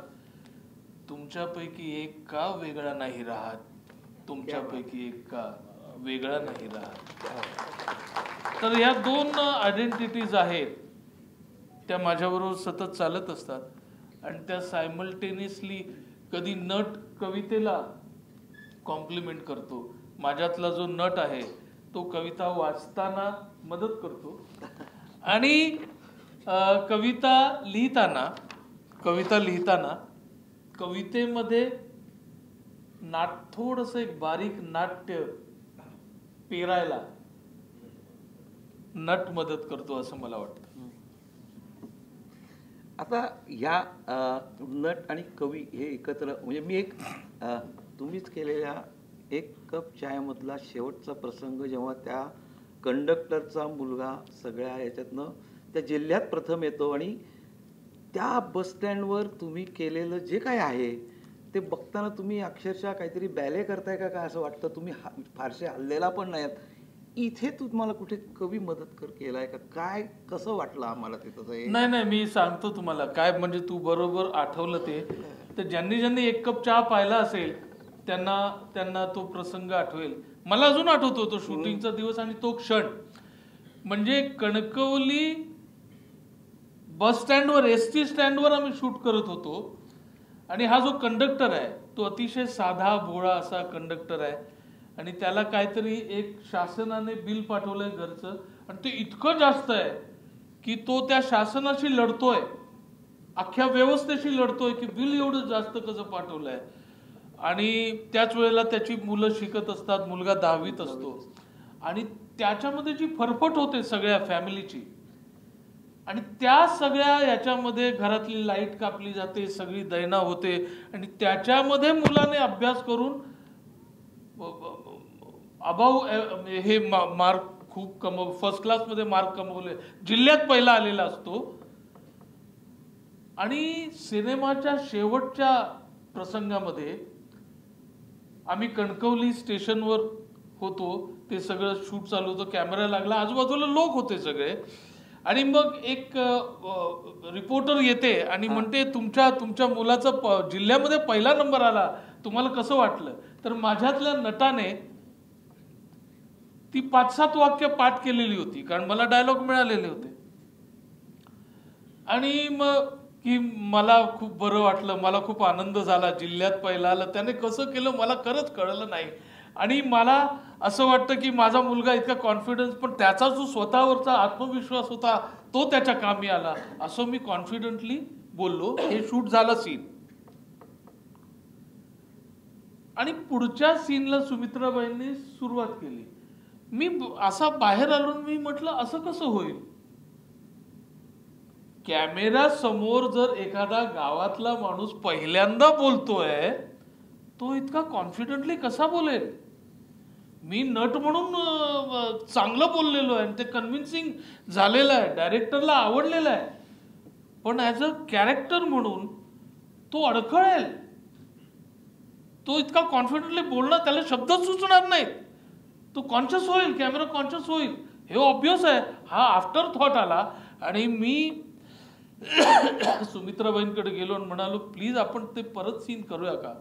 तुमच्यापैकी एक का वेगळा नाही राहत, तुमच्यापैकी एक का वेगळा नाही राहत. तर या 2 आयडेंटिटीज आहेत, त्या माझ्याबरोबर सतत चालत असतात, आणि त्या सायमल्टेनियसली कधी नट कवितेला कॉम्प्लिमेंट करतो, माझ्यातला जो नट आहे तो कविता वाचताना मदत करतो, आणि कविता लिहिताना कवितेमध्ये थोडंसं एक बारीक नाट्य पेरायला नट मदत करतो असं मला वाटतं. आता ह्या नट आणि कवी हे एकत्र, म्हणजे मी एक तुम्हीच केलेल्या एक कप चायमधला शेवटचा प्रसंग, जेव्हा त्या कंडक्टरचा मुलगा सगळ्या याच्यातनं त्या जिल्ह्यात प्रथम येतो आणि त्या बसस्टँडवर तुम्ही केलेलं जे काय आहे ते बघताना तुम्ही अक्षरशः काहीतरी बॅले करताय का काय असं वाटतं. तुम्ही फारसे हल्लेला पण नाहीत. इथे तुम्हाला कुठे कवी मदत केलाय का काय, कसं वाटलं आम्हाला ते तसं? नाही, मी सांगतो तुम्हाला काय, म्हणजे तू बरोबर आठवलं ते. तर ज्यांनी एक कप चहा पाहिला असेल त्यांना तो प्रसंग आठवेल. मला अजून आठवतो तो शूटिंगचा दिवस आणि तो क्षण. म्हणजे कणकवली बस स्टँडवर, एसटी स्टँडवर आम्ही शूट करत होतो आणि हा जो कंडक्टर आहे तो अतिशय साधा भोळा असा कंडक्टर आहे आणि त्याला काहीतरी एक शासनाने बिल पाठवलंय घरचं आणि ते इतकं जास्त आहे की तो त्या शासनाशी लढतोय, अख्ख्या व्यवस्थेशी लढतोय की बिल एवढं जास्त कसं पाठवलंय. आणि त्याच वेळेला त्याची मुलं शिकत असतात, मुलगा 10वीत असतो आणि त्याच्यामध्ये जी फरफट होते सगळ्या फॅमिलीची आणि त्या सगळ्या याच्यामध्ये घरातली लाईट कापली जाते, सगळी दैना होते आणि त्याच्यामध्ये मुलाने अभ्यास करून हे मार्क खूप फर्स्ट क्लास मध्ये मार्क कमवले, जिल्ह्यात पहिला आलेला असतो. आणि सिनेमाच्या शेवटच्या प्रसंगामध्ये आम्ही कणकवली स्टेशनवर होतो, ते सगळं शूट चालू होतं, कॅमेरा लागला, आजूबाजूला लोक होते सगळे आणि मग एक रिपोर्टर येते आणि म्हणते तुमच्या मुलाचा जिल्ह्यामध्ये पहिला नंबर आला, तुम्हाला कसं वाटलं. तर माझ्यातल्या नटाने ती 5-7 वाक्य पाठ केलेली होती, कारण मला डायलॉग मिळालेले होते. आणि मग की मला खूप बरं वाटलं, मला खूप आनंद झाला, जिल्ह्यात पहिला आलं. त्याने कसं केलं मला खरंच कळलं नाही. आणि मला असं वाटतं की माझा मुलगा इतका कॉन्फिडन्स, पण त्याचा जो स्वतःवरचा आत्मविश्वास होता तो त्याच्या कामी आला, असं मी कॉन्फिडंटली बोललो. हे शूट झालं सीन आणि पुढच्या सीनला सुमित्राबाईंनी सुरुवात केली. मी असा बाहेर आलो, मी म्हटलं असं कसं होईल. कॅमेरा समोर जर एखादा गावातला माणूस पहिल्यांदा बोलतोय, तो इतका कॉन्फिडंटली कसा बोलेल. मी नट म्हणून चांगलं बोललेलो आहे, ते कन्व्हिन्सिंग झालेलं आहे, डायरेक्टरला आवडलेलं आहे, पण ऍज अ कॅरेक्टर म्हणून तो अडखळेल. तो इतका कॉन्फिडंटली बोलणार, त्याला शब्द सुचणार नाहीत, तो कॉन्शियस होईल, कॅमेरा कॉन्शियस होईल, हे ऑब्वियस आहे. हा आफ्टर थॉट आला आणि मी सुमित्राबाईंकडे गेलो आणि म्हणालो प्लीज आपण ते परत सीन करूया का.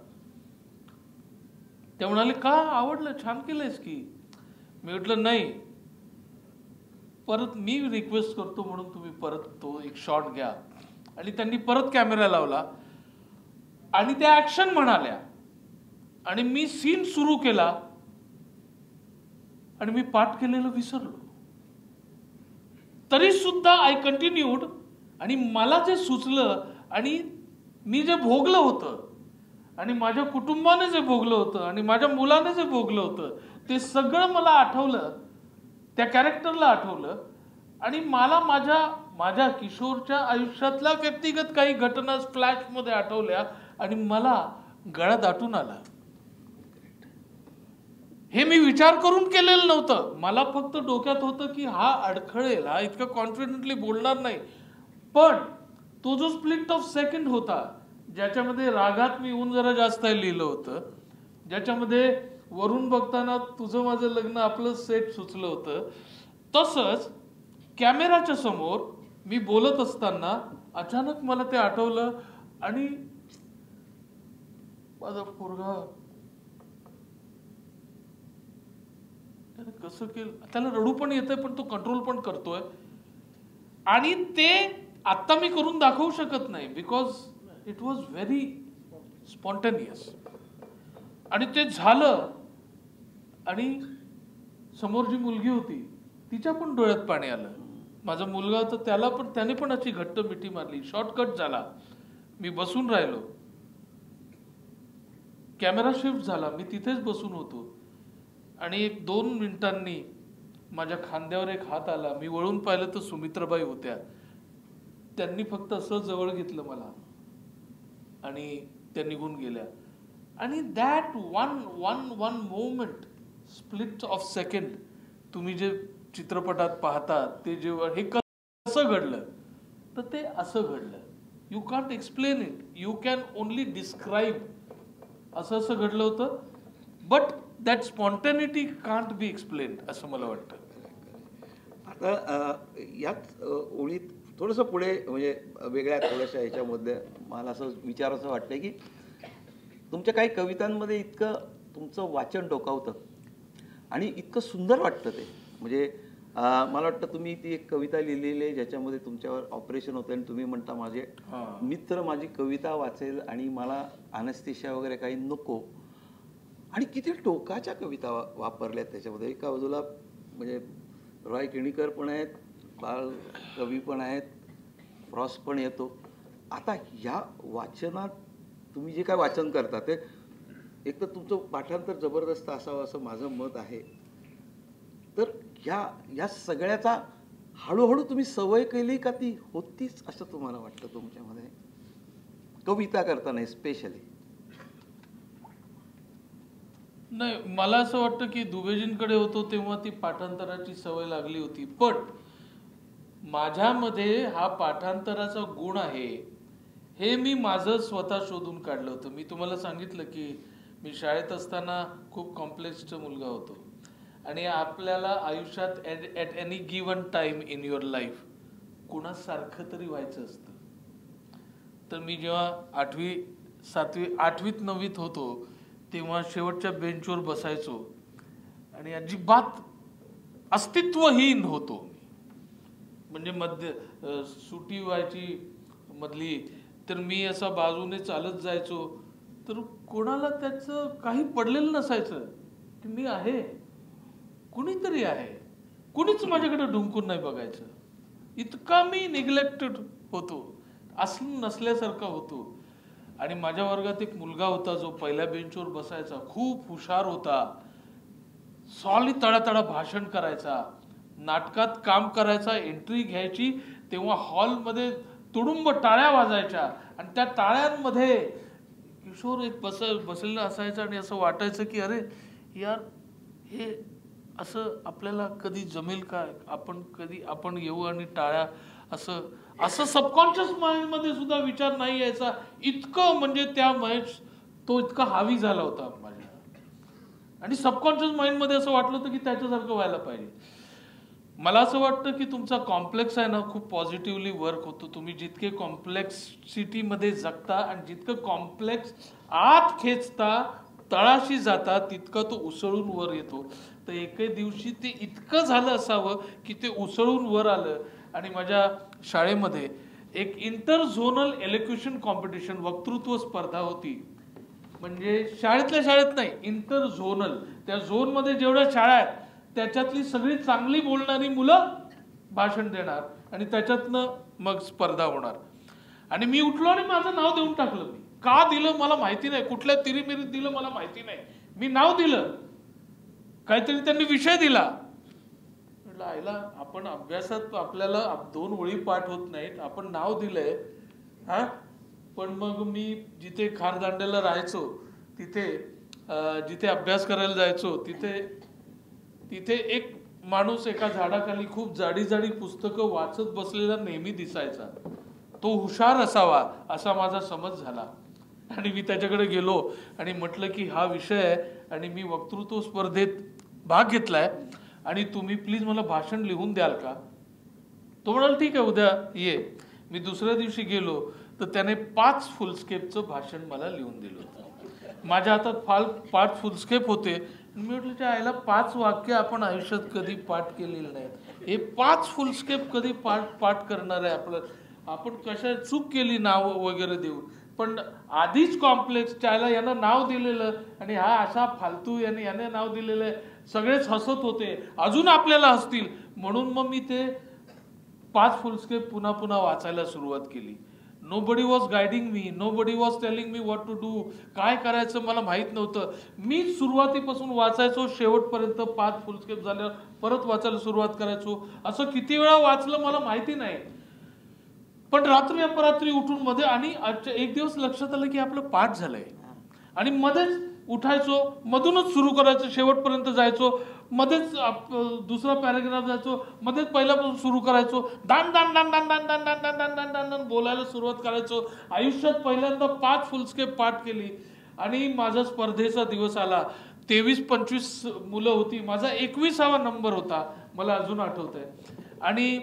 ते म्हणाले का, आवडलं, छान केलंयस की. मी म्हटलं नाही, परत मी रिक्वेस्ट करतो म्हणून तुम्ही परत तो एक शॉट घ्या. आणि त्यांनी परत कॅमेरा लावला आणि त्या ऍक्शन म्हणाल्या आणि मी सीन सुरू केला आणि मी पाठ केलेलं विसरलो. तरी सुद्धा आय कंटिन्यूड आणि मला जे सुचलं आणि मी जे भोगलं होतं आणि माझ्या कुटुंबाने जे भोगलं होतं आणि माझ्या मुलाने जे भोगलं होतं ते सगळं मला आठवलं, त्या कॅरेक्टरला आठवलं आणि मला माझ्या किशोरच्या आयुष्यातल्या व्यक्तिगत काही घटना फ्लॅशमध्ये आठवल्या आणि मला गळा दाटून आला. हे मी विचार करून केलेलं नव्हतं, मला फक्त डोक्यात होतं की हा अडखळेल, हा इतकं कॉन्फिडेंटली बोलणार नाही. पण तो जो स्प्लिट ऑफ सेकंड होता, ज्याच्यामध्ये रागात मी ऊन जरा जास्त लिहिलं होतं, ज्याच्यामध्ये वरून बघताना तुझं माझं लग्न आपलं सेट सुचलं होतं, तसंच कॅमेराच्या समोर मी बोलत असताना अचानक मला ते आठवलं आणि माझा पोरगा त्याने कसं केलं, त्याला रडू पण येतंय पण तो कंट्रोल पण करतोय. आणि ते आत्ता मी करून दाखवू शकत नाही because it was very spontaneous. आणि ते झालं आणि समोर जी मुलगी होती तिच्या पण डोळ्यात पाणी आलं. माझा मुलगा होता, त्याने पण अशी घट्ट मिठी मारली. शॉर्टकट झाला, मी बसून राहिलो, कॅमेरा शिफ्ट झाला, मी तिथेच बसून होतो आणि 1-2 मिनिटांनी माझ्या खांद्यावर एक हात आला. मी वळून पाहिलं तर सुमित्राबाई होत्या. त्यांनी फक्त असं जवळ घेतलं मला आणि त्या निघून गेल्या. आणि that one moment split of second तुम्ही जे चित्रपटात पाहता ते जेव्हा हे कसं घडलं तर ते असं घडलं. You can't explain it, you can only describe. असं घडलं होतं, but that spontaneity can't be explain असं मला वाटतं. आता याच ओळीत थोडंसं पुढे म्हणजे वेगळ्या थोड्याशा ह्याच्यामध्ये मला असं विचारायचं वाटतं की तुमच्या काही कवितांमध्ये इतकं तुमचं वाचन डोकावतं आणि इतकं सुंदर वाटतं ते. म्हणजे मला वाटतं तुम्ही ती एक कविता लिहिलेली आहे ज्याच्यामध्ये तुमच्यावर ऑपरेशन होतं आणि तुम्ही म्हणता माझे मित्र माझी कविता वाचेल आणि मला अनॅस्थेशिया वगैरे काही नको. आणि किती टोकाच्या कविता वापरल्यात त्याच्यामध्ये. एका बाजूला म्हणजे रॉय किणीकर पण आहेत, बाळ कवी पण आहेत, फ्रॉस पण येतो. आता ह्या वाचनात तुम्ही जे काय वाचन करता ते एक तर तुमचं पाठांतर जबरदस्त असावं असं माझं मत आहे. तर ह्या सगळ्याचा हळूहळू तुम्ही सवय केली का ती होतीच असं तुम्हाला वाटतं तुमच्यामध्ये कविता करताना स्पेशली? नाही, मला असं वाटतं की दुबेजींकडे होतो तेव्हा ती पाठांतराची सवय लागली होती, पण माझ्यामध्ये हा पाठांतराचा गुण आहे हे मी माझं स्वतः शोधून काढलं होतं. मी तुम्हाला सांगितलं की मी शाळेत असताना खूप कॉम्प्लेक्सचा मुलगा होतो आणि आपल्याला आयुष्यात at any given time in your life कुणासारखं तरी व्हायचं असतं. तर मी जेव्हा 8वीत 9वीत होतो तेव्हा शेवटच्या बेंचवर बसायचो आणि अजिबात अस्तित्वहीन होतो. म्हणजे सुटी व्हायची मधली तर मी असा बाजूने चालत जायचो तर कोणाला त्याचं काही पडलेलं नसायचं की मी आहे, कुणीतरी आहे, कुणीच माझ्याकडे ढुंकून नाही बघायचं. इतका मी निग्लेक्टेड होतो, असं नसल्यासारखा होतो. आणि माझ्या वर्गात एक मुलगा होता जो पहिल्या बेंचवर बसायचा, खूप हुशार होता, सॉली तडातडा भाषण करायचा, नाटकात काम करायचा, एंट्री घ्यायची तेव्हा हॉलमध्ये तुडुंब टाळ्या वाजायच्या आणि त्या टाळ्यांमध्ये किशोर एक बसलेला असायचा आणि असं वाटायचं की अरे यार हे असं आपल्याला कधी जमेल का, आपण येऊ आणि टाळ्या असं सबकॉन्शियस माइंडमध्ये सुद्धा विचार नाही यायचा. इतकं म्हणजे त्या महेश तो इतका हावी झाला होता माझ्या. आणि सबकॉन्शियस माइंडमध्ये असं वाटलं होतं की त्याच्यासारखं व्हायला पाहिजे. मला असं वाटतं की तुमचा कॉम्प्लेक्स आहे ना खूप पॉझिटिव्हली वर्क होतो. तुम्ही जितके कॉम्प्लेक्सिटीमध्ये जगता आणि जितकं कॉम्प्लेक्स आत खेचता, तळाशी जाता, तितका तो उसळून वर येतो. तर एके दिवशी ते इतकं झालं असावं की ते उसळून वर आलं. आणि माझ्या शाळेमध्ये एक इंटर झोनल एलोक्युशन कॉम्पिटिशन वक्तृत्व स्पर्धा होती. म्हणजे शाळेतल्या शाळेत नाही, इंटर झोनल. त्या झोनमध्ये जेवढ्या शाळा आहेत त्याच्यातली सगळी चांगली बोलणारी मुलं भाषण देणार आणि त्याच्यातनं मग स्पर्धा होणार. आणि मी उठलो आणि माझं नाव देऊन टाकलं. मी का दिलं मला माहिती नाही, कुठल्या तिरीमिरीत दिलं मला माहिती नाही, मी नाव दिलं. काहीतरी त्यांनी विषय दिला. म्हटलं आईला आपण अभ्यासात आपल्याला 2 ओळी पाठ होत नाहीत, आपण नाव दिलंय. हा पण मग मी जिथे खारदांड्याला राहायचो तिथे जिथे अभ्यास करायला जायचो तिथे एक माणूस एका झाडाखाली खूप जाडी जाडी पुस्तकं वाचत बसलेला नेहमी दिसायचा. तो हुशार असावा असा माझा समज झाला. आणि मी त्याच्याकडे गेलो आणि म्हटलं की हा विषय आहे आणि मी वक्तृत्व स्पर्धेत भाग घेतलाय आणि तुम्ही प्लीज मला भाषण लिहून द्याल का. तो म्हणाल ठीक आहे उद्या ये. मी दुसऱ्या दिवशी गेलो तर त्याने 5 फुलस्केपचं भाषण मला लिहून दिलं होतं. माझ्या हातात 5 फुलस्केप होते. मी म्हटलं त्या आईला 5 वाक्य आपण आयुष्यात कधी पाठ केलेलं नाही, हे 5 फुलस्केप कधी पाठ करणार आहे आपलं. आपण कशा चूक केली नाव वगैरे देऊन. पण आधीच कॉम्प्लेक्स त्याला यानं नाव दिलेलं आणि हा असा फालतू याने नाव दिलेलं, सगळेच हसत होते, अजून आपल्याला हसतील म्हणून मग मी ते 5 फुलस्केप पुन्हा पुन्हा वाचायला सुरुवात केली. Nobody was guiding me, nobody was telling me what to do. काय करायचं मला माहित नव्हतं. मी सुरुवातीपासून वाचायचो, शेवटपर्यंत 5 फुलस्केप झाल्यावर परत वाचायला सुरुवात करायचो. असं किती वेळा वाचलं मला माहिती नाही. पण रात्री अपरात्री उठून मध्ये आणि एक दिवस लक्षात आलं की आपलं पाठ झालंय. आणि मध्येच उठायचो, मधूनच सुरू करायचं, शेवटपर्यंत जायचो, मध्येच दुसरा पॅराग्राफ जायचो, मध्येच पहिल्यापासून सुरू करायचो, दान दान दान दान दान दान दान दान दान दान दान दान बोलायला सुरुवात करायचो. आयुष्यात पहिल्यांदा 5 फुलस्केप पाठ केली. आणि माझा स्पर्धेचा दिवस आला. 23-25 मुलं होती, माझा 21वा नंबर होता, मला अजून आठवत आहे. आणि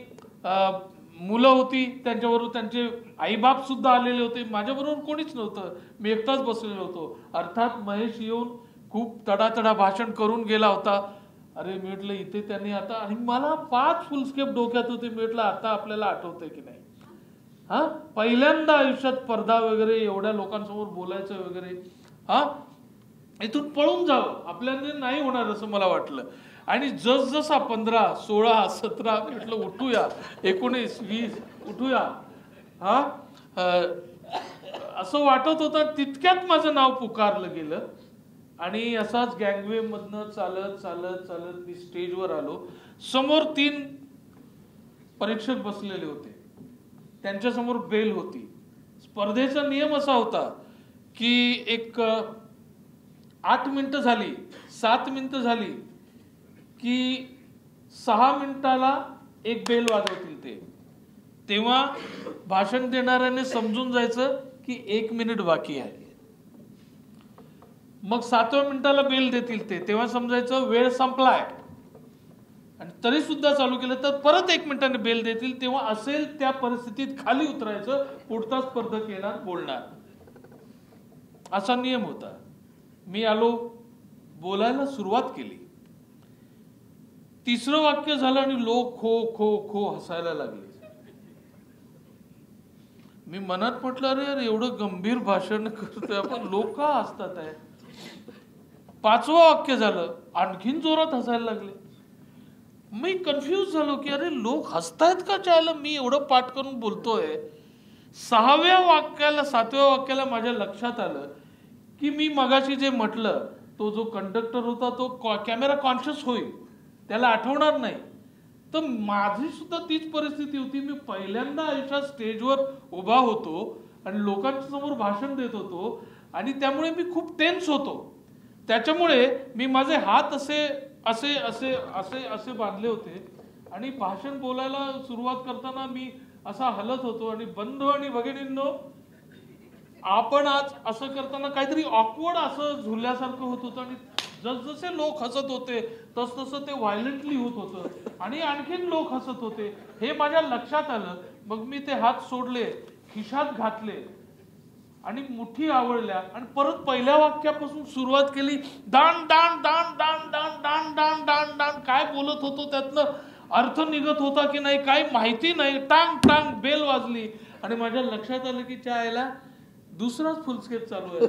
मुलं होती, त्यांच्याबरोबर त्यांचे आईबाप सुद्धा आलेले होते. माझ्याबरोबर कोणीच नव्हतं, मी एकटाच बसलेलो होतो. अर्थात महेश येऊन खूप तडातडा भाषण करून गेला होता. अरे मी म्हटलं इथे त्यांनी आता, आणि मला 5 फुलस्केप डोक्यात होते. मी म्हटलं आता आपल्याला आठवतंय की नाही. हा, पहिल्यांदा आयुष्यात स्पर्धा वगैरे, एवढ्या लोकांसमोर बोलायचं वगैरे, हा, इथून पळून जावं आपल्याला नाही होणार असं मला वाटलं. आणि जसजसा 15, 16, 17 म्हटलं उठूया, 19, 20 उठूया, हा, असं वाटत होतं. तितक्यात माझं नाव पुकारलं गेलं. आणि असाच गँगवे मधनं चालत चालत चालत मी स्टेजवर आलो. समोर 3 परीक्षक बसलेले होते, त्यांच्यासमोर बेल होती. स्पर्धेचा नियम असा होता की एक 8 मिनिटं झाली, 7 मिनिटं झाली की 6 मिनिटाला एक बेल वाजवतील. तेव्हा भाषण देणाऱ्याने समजून जायचं की 1 मिनिट बाकी आहे. मग 7व्या मिनिटाला बेल देतील तेव्हा समजायचं वेळ संपलाय. आणि तरी सुद्धा चालू केलं तर परत 1 मिनिटाने बेल देतील, तेव्हा असेल त्या परिस्थितीत खाली उतरायचं, पुढचा स्पर्धक येणार बोलणार, असा नियम होता. मी आलो, बोलायला सुरुवात केली. 3रं वाक्य झालं आणि लोक खो खो खो हसायला लागले. मी मनात म्हटलं अरे यार एवढं गंभीर भाषण करतोय आपण, लोक का हसतात आहे. 5वं वाक्य झालं, आणखीन जोरात हसायला लागले. मी कन्फ्यूज झालो की अरे लोक हसतायत का चायला, मी एवढं पाठ करून बोलतोय. 6व्या वाक्याला 7व्या वाक्याला माझ्या लक्षात आलं की मी मगाशी जे म्हटलं, तो जो कंडक्टर होता तो कॅमेरा कॉन्शियस होईल, त्याला आठवणार नाही. तर माझी सुद्धा तीच परिस्थिती होती. मी पहिल्यांदा आयुष्यात स्टेजवर उभा होतो आणि लोकांच्या समोर भाषण देत होतो, आणि त्यामुळे मी खूप टेन्स होतो. त्याच्यामुळे मी माझे हात असे असे असे असे असे बांधले होते, आणि भाषण बोलायला सुरुवात करताना मी असा हलत होतो. आणि बंधू आणि भगिनींनो, आपण आज असं करताना काहीतरी ऑकवर्ड असं झुलल्यासारखं होत होतं. आणि जसजसे लोक हसत होते तसतसं ते व्हायलेंटली होत होतं, आणि आणखीन लोक हसत होते, हे माझ्या लक्षात आलं. मग मी ते हात सोडले, खिशात घातले आणि मुठी आवळल्या, आणि परत पहिल्या वाक्यापासून सुरुवात केली. दान दान दान दान दान दान दान दान दान, काय बोलत होतो त्यातनं अर्थ निघत होता की नाही काही माहिती नाही. टांग टांग बेल वाजली, आणि माझ्या लक्षात आलं की चायला दुसराच फुलस्केप चालू आहे.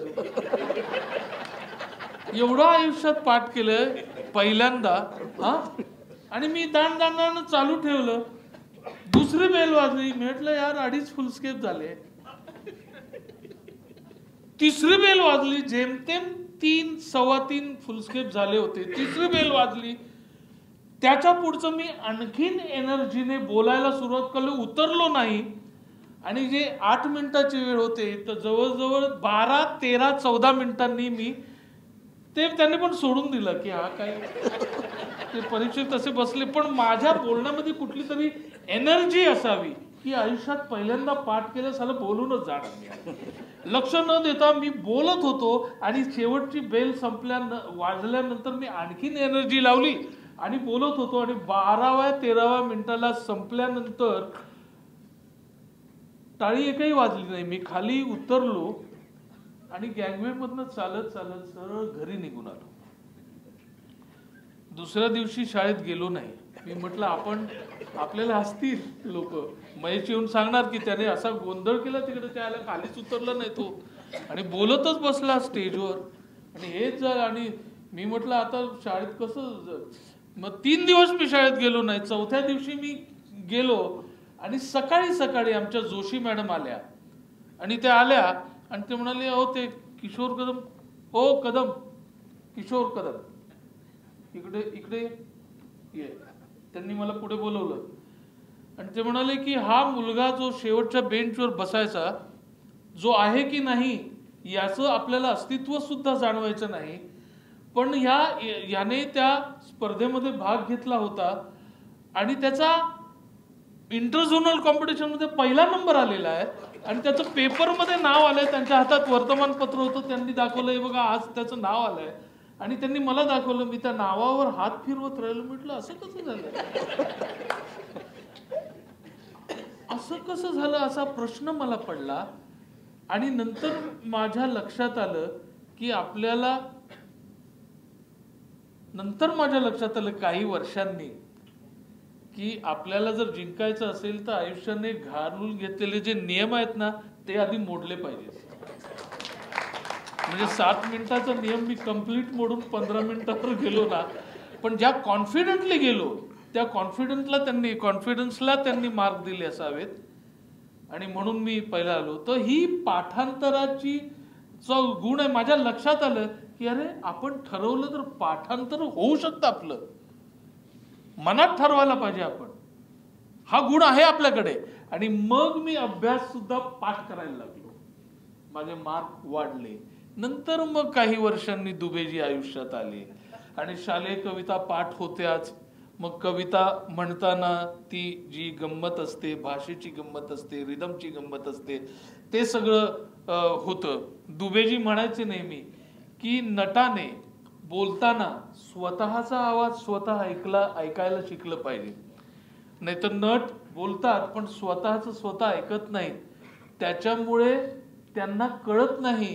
एवढं आयुष्यात पाठ केलं पहिल्यांदा, हा, आणि मी दान दान दान चालू ठेवलं. 2री बेल वाजली, म्हटलं यार 2.5 फुलस्केप झाले. 3री बेल वाजली, जेमतेम 3, 3.25 फुलस्केप झाले होते. 3री बेल वाजली, त्याच्या पुढचं मी आणखीन एनर्जीने बोलायला सुरुवात केली, उतरलो नाही. आणि जे 8 मिनिटाची वेळ होते, तर जवळजवळ 12, 13, 14 मिनिटांनी मी ते त्यांनी पण सोडून दिलं की हा काय, ते परीक्षेत तसे बसले. पण माझ्या बोलण्यामध्ये कुठली तरी एनर्जी असावी की आयुष्यात पहिल्यांदा पाठ केलं, साला बोलूनच जाणार. लक्ष न देता मी बोलत होतो, आणि शेवटची बेल वाजल्यानंतर मी आणखीन एनर्जी लावली आणि बोलत होतो. आणि 12व्या 13व्या मिनिटाला संपल्यानंतर टाळी एकही वाजली नाही. मी खाली उतरलो आणि गँगवे मधनं चालत चालत सरळ घरी निघून आलो. दुसऱ्या दिवशी शाळेत गेलो नाही. मी म्हटलं आपल्याला हसतील लोक, महेश येऊन सांगणार की त्याने असा गोंधळ केला तिकडे, त्याला खालीच उतरला नाही तो, आणि बोलतच बसला स्टेजवर. आणि हेच झालं. आणि मी म्हटलं आता शाळेत कसं. मग 3 दिवस मी शाळेत गेलो नाही. 4थ्या दिवशी मी गेलो, आणि सकाळी सकाळी आमच्या जोशी मॅडम आल्या, आणि त्या आल्या आणि ते म्हणाले अहो ते किशोर कदम, हो कदम, किशोर कदम, इकडे इकडे ये. त्यांनी मला पुढे बोलवलं, आणि ते म्हणाले की हा मुलगा जो शेवटच्या बेंचवर बसायचा, जो आहे की नाही याचं आपल्याला अस्तित्व सुद्धा जाणवायचं नाही. पण याने त्या स्पर्धेमध्ये भाग घेतला होता आणि त्याचा इंटरझोनल कॉम्पिटिशन मध्ये पहिला नंबर आलेला आहे आणि त्याचं पेपरमध्ये नाव आलंय. त्यांच्या हातात वर्तमानपत्र होतं, त्यांनी दाखवलं, हे बघा आज त्याचं नाव आलंय. आणि त्यांनी मला दाखवलं, मी त्या नावावर हात फिरवत राहिलो. म्हटलं असं कसं झालं, असं कसं झालं असा प्रश्न मला पडला. आणि नंतर माझ्या लक्षात आलं की काही वर्षांनी की आपल्याला जर जिंकायचं असेल तर आयुष्याने घालून घेतलेले जे नियम आहेत ना ते आधी मोडले पाहिजे. म्हणजे 7 मिनिटाचा नियम मी कंप्लीट मोडून 15 मिनिटावर गेलो ना, पण ज्या कॉन्फिडंटली गेलो त्या कॉन्फिडन्सला त्यांनी मार्क दिले असावेत आणि म्हणून मी पहिला आलो. तर ही पाठांतराची जो गुण आहे, माझ्या लक्षात आलं की अरे आपण ठरवलं तर पाठांतर होऊ शकतं. आपलं मनात ठरवायला पाहिजे आपण, हा गुण आहे आपल्याकडे. आणि मग मी अभ्यास सुद्धा पाठ करायला लागलो, माझे मार्क वाढले. नंतर मग काही वर्षांनी दुबेजी आयुष्यात आले आणि शालेय कविता पाठ होत्याच. मग कविता म्हणताना ती जी गंमत असते, भाषेची गंमत असते, रिदमची गंमत असते, ते सगळं होतं. दुबेजी म्हणायचे नेहमी की नटाने बोलताना स्वतःचा आवाज स्वतः ऐकायला शिकलं पाहिजे. नाहीतर नट बोलतात पण स्वतःच स्वतः ऐकत नाहीत. त्याच्यामुळे त्यांना कळत नाही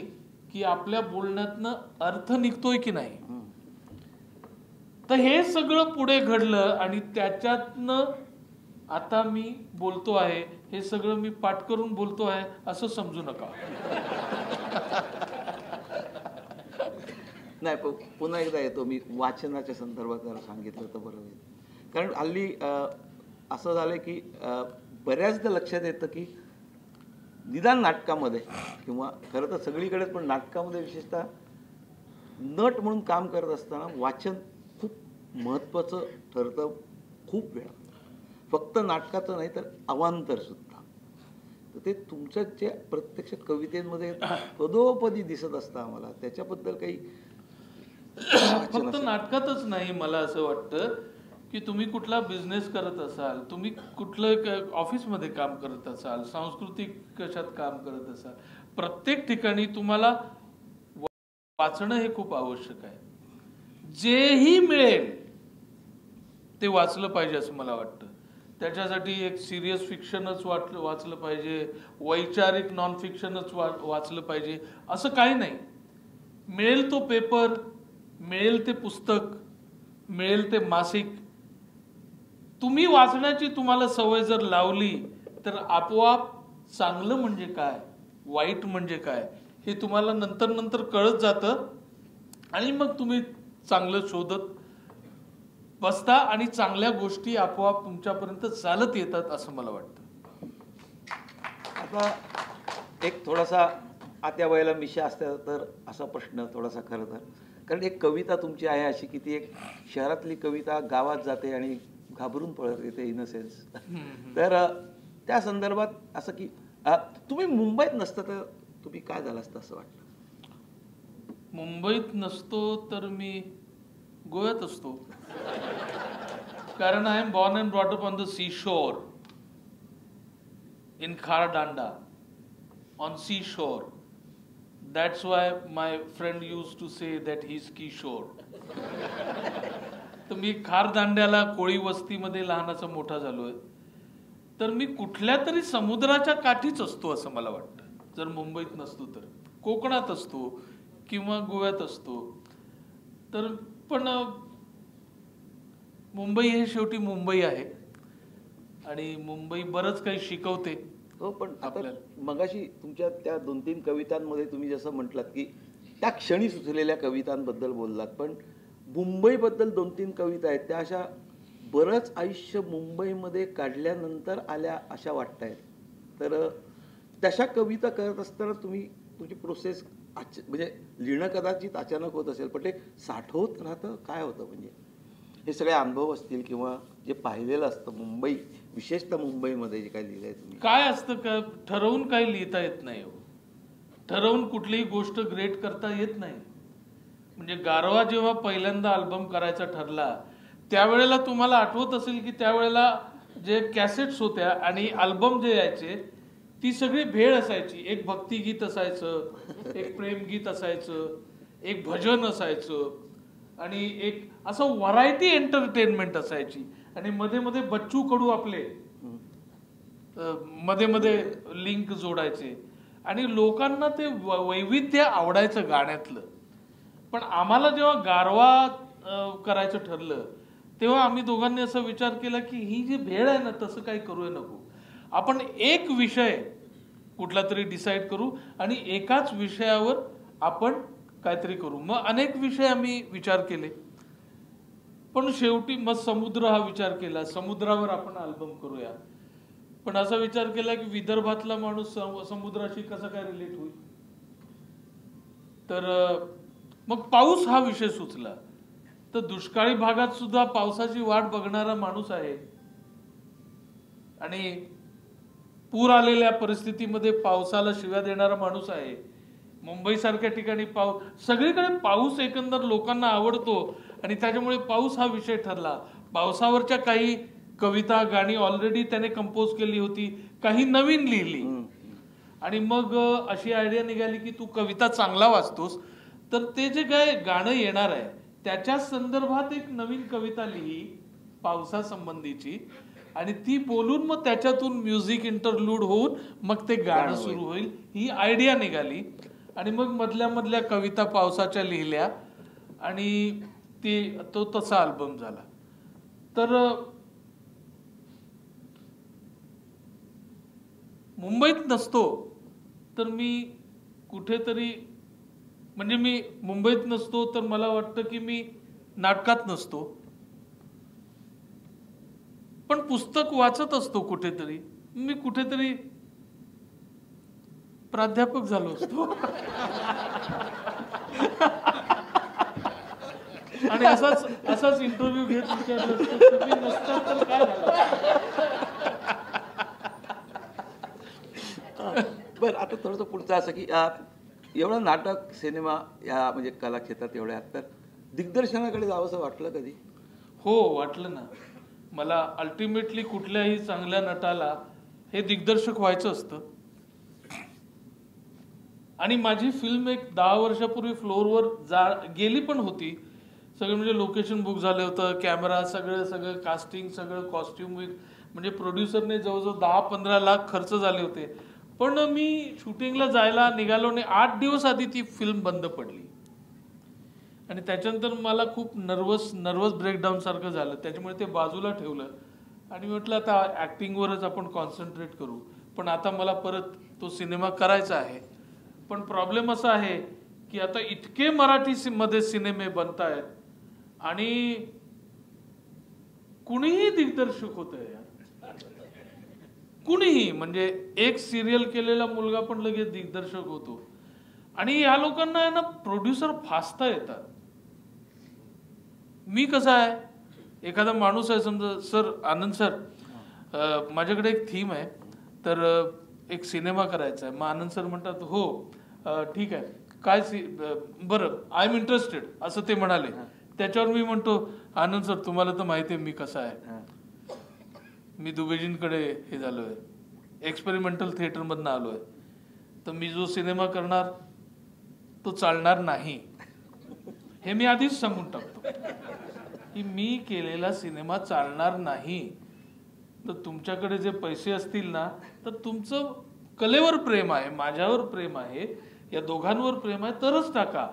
की आपल्या बोलण्यातनं अर्थ निघतोय की नाही. तर हे सगळं पुढे घडलं आणि त्याच्यातनं आता मी बोलतो आहे. हे सगळं मी पाठ करून बोलतो आहे असं समजू नका. नाही, पुन्हा एकदा येतो मी वाचनाच्या संदर्भात जरा सांगितलं तर बरं होईल. कारण हल्ली असं झालं की बऱ्याचदा लक्षात येतं की निदान नाटकामध्ये किंवा खरं तर सगळीकडेच, पण नाटकामध्ये विशेषतः नट म्हणून काम करत असताना वाचन खूप महत्त्वाचं ठरतं. खूप वेळा फक्त नाटकाचं नाही तर अवांतर सुद्धा. तर ते तुमच्या जे प्रत्यक्ष कवितेमध्ये पदोपदी दिसत असतं आम्हाला, त्याच्याबद्दल काही फक्त नाटकातच नाही. मला असं वाटतं की तुम्ही कुठला बिझनेस करत असाल, तुम्ही कुठलं ऑफिसमध्ये काम करत असाल, सांस्कृतिक कशात काम करत असाल, प्रत्येक ठिकाणी तुम्हाला वाचणं हे खूप आवश्यक आहे. जेही मिळेल ते वाचलं पाहिजे असं मला वाटतं. त्याच्यासाठी एक सिरियस फिक्शनच वाचलं पाहिजे, वैचारिक नॉन फिक्शनच वाचलं पाहिजे असं काही नाही. मिळेल तो पेपर, मिळेल ते पुस्तक, मिळेल ते मासिक, तुम्ही वाचण्याची तुम्हाला सवय जर लावली तर आपोआप चांगलं म्हणजे काय, वाईट म्हणजे काय हे तुम्हाला नंतर कळत जातं. आणि मग तुम्ही चांगलं शोधत बसता आणि चांगल्या गोष्टी आपोआप तुमच्यापर्यंत चालत येतात असं मला वाटतं. आता एक थोडासा आत्या वयाला मिशा असत्या तर असा प्रश्न थोडासा खरं तर, कारण एक कविता तुमची आहे अशी की ती एक शहरातली कविता गावात जाते आणि घाबरून पळत येते इन अ सेन्स. तर त्या संदर्भात असं की तुम्ही मुंबईत नसता तर तुम्ही काय झालं असतं असं वाटतं? मुंबईत नसतो तर मी गोव्यात असतो. कारण I am born and brought up on the sea shore in Khardanda, on sea shore. That's why my friend used to say that he's Kishore. तर मी खारदांड्याला कोळी वस्तीमध्ये लहानाचा मोठा झालोय. तर मी कुठल्या तरी समुद्राच्या काठीच असतो असं मला वाटतं. जर मुंबईत नसतो तर कोकणात असतो किंवा गोव्यात असतो. तर पण मुंबई हे शेवटी मुंबई आहे आणि मुंबई बरंच काही शिकवते. हो, पण आता मगाशी तुमच्या त्या 2-3 कवितांमध्ये तुम्ही जसं म्हटलात की त्या क्षणी सुचलेल्या कवितांबद्दल बोललात, पण मुंबईबद्दल 2-3 कविता आहेत त्या अशा बरंच आयुष्य मुंबईमध्ये काढल्यानंतर आल्या अशा वाटत आहेत. तर तशा कविता करत असताना तुमची प्रोसेस म्हणजे लिहिणं कदाचित अचानक होत असेल, पण ते साठवत राहतं काय होतं? म्हणजे हे सगळे अनुभव असतील किंवा जे पाहिलेलं असतं मुंबई, विशेषतः मुंबईमध्ये जे काय लिहिलंय तुम्ही, काय असतं का ठरवून काही लिहिता येत नाही. ठरवून कुठलीही गोष्ट ग्रेट करता येत नाही. म्हणजे गारवा जेव्हा पहिल्यांदा अल्बम करायचा ठरला त्यावेळेला तुम्हाला आठवत असेल की त्यावेळेला जे कॅसेट्स होत्या आणि अल्बम जे यायचे ती सगळी भेळ असायची. एक भक्तिगीत असायचं, एक प्रेमगीत असायचं, एक भजन असायचं आणि एक असं व्हरायटी एंटरटेनमेंट असायची. आणि मध्ये मध्ये बच्चू कडू आपले मध्ये मध्ये लिंक जोडायचे आणि लोकांना ते वैविध्य आवडायचं गाण्यातलं. पण आम्हाला जेव्हा गारवा करायचं ठरलं तेव्हा आम्ही दोघांनी असा विचार केला की ही जी भेळ आहे ना तसं काही करूया नको. आपण एक विषय कुठला तरी डिसाईड करू आणि एकाच विषयावर आपण काहीतरी करू. मग अनेक विषय आम्ही विचार केले पण शेवटी मग समुद्र हा विचार केला, समुद्रावर आपण अल्बम करूया. पण असा विचार केला की विदर्भातला माणूस समुद्राशी कसा काय रिलेट होईल. तर मग पाऊस हा विषय सुचला. तर दुष्काळी भागात सुद्धा पावसाची वाट बघणारा माणूस आहे आणि पूर आलेल्या परिस्थितीमध्ये पावसाला शिव्या देणारा माणूस आहे. मुंबई सारख्या ठिकाणी सगळीकडे पाऊस एकंदर लोकांना आवडतो आणि त्याच्यामुळे पाऊस हा विषय ठरला. पावसावरच्या काही कविता गाणी ऑलरेडी त्याने कंपोज केली होती, काही नवीन लिहिली आणि मग अशी आयडिया निघाली की तू कविता चांगला वाचतोस तर ते जे काय गाणं येणार आहे त्याच्या संदर्भात एक नवीन कविता लिही पावसासंबंधीची आणि ती बोलून मग त्याच्यातून म्युझिक इंटरलूड होऊन मग ते गाणं सुरू होईल. ही आयडिया निघाली आणि मग मधल्या मधल्या कविता पावसाच्या लिहिल्या आणि तो तसा अल्बम झाला. तर मुंबईत नसतो तर मी कुठेतरी म्हणजे मी मुंबईत नसतो तर मला वाटतं की मी नाटकात नसतो पण पुस्तक वाचत असतो कुठेतरी. मी कुठेतरी प्राध्यापक झालो असतो आणि असाच इंटरव्ह्यू घेत विचारलं असतो तुम्ही नसतात तर काय झालं. बरं आता थोडंसं पुढचं असं की एवढं नाटक सिनेमा या म्हणजे कला क्षेत्रात एवढ्या तर दिग्दर्शनाकडे जावंसं वाटलं कधी? हो वाटलं ना. मला अल्टिमेटली कुठल्याही चांगल्या नटाला हे दिग्दर्शक व्हायचं असतं आणि माझी फिल्म एक 10 वर्षापूर्वी फ्लोअरवर गेली पण होती. सगळं म्हणजे लोकेशन बुक झालं होतं, कॅमेरा सगळं कास्टिंग सगळं कॉस्ट्युम म्हणजे प्रोड्युसरने जवळजवळ 10-15 लाख खर्च झाले होते. पण मी शूटिंगला जायला निघालो आणि 8 दिवस आधी ती फिल्म बंद पडली आणि त्याच्यानंतर मला खूप नर्वस ब्रेकडाऊन सारखं झालं. त्याच्यामुळे ते बाजूला ठेवलं आणि म्हटलं आता ॲक्टिंगवरच आपण कॉन्सन्ट्रेट करू. पण आता मला परत तो सिनेमा करायचा आहे. पण प्रॉब्लेम असा आहे की आता इतके मराठीमध्ये सिनेमे बनत आहेत आणि कुणीही दिग्दर्शक होत आहे. कुणीही म्हणजे एक सिरियल केलेला मुलगा पण लगेच दिग्दर्शक होतो आणि या लोकांना आहे ना प्रोड्युसर फासता येतात. मी कसा आहे एखादा माणूस आहे समजा सर आनंद सर माझ्याकडे एक थीम आहे तर एक सिनेमा करायचा आहे. मग आनंद सर म्हणतात हो ठीक आहे काय बरं आय एम इंटरेस्टेड असं ते म्हणाले. त्याच्यावर मी म्हणतो आनंद सर तुम्हाला तर माहिती आहे मी कसा आहे. मी दुबेजींकडे हे झालोय एक्सपेरिमेंटल थिएटरमधनं आलोय तर मी जो सिनेमा करणार तो चालणार नाही हे मी आधीच सांगून टाकतो की मी केलेला सिनेमा चालणार नाही. तर तुमच्याकडे जे पैसे असतील ना तर तुमचं कलेवर प्रेम आहे, माझ्यावर प्रेम आहे, या दोघांवर प्रेम आहे तरच टाका.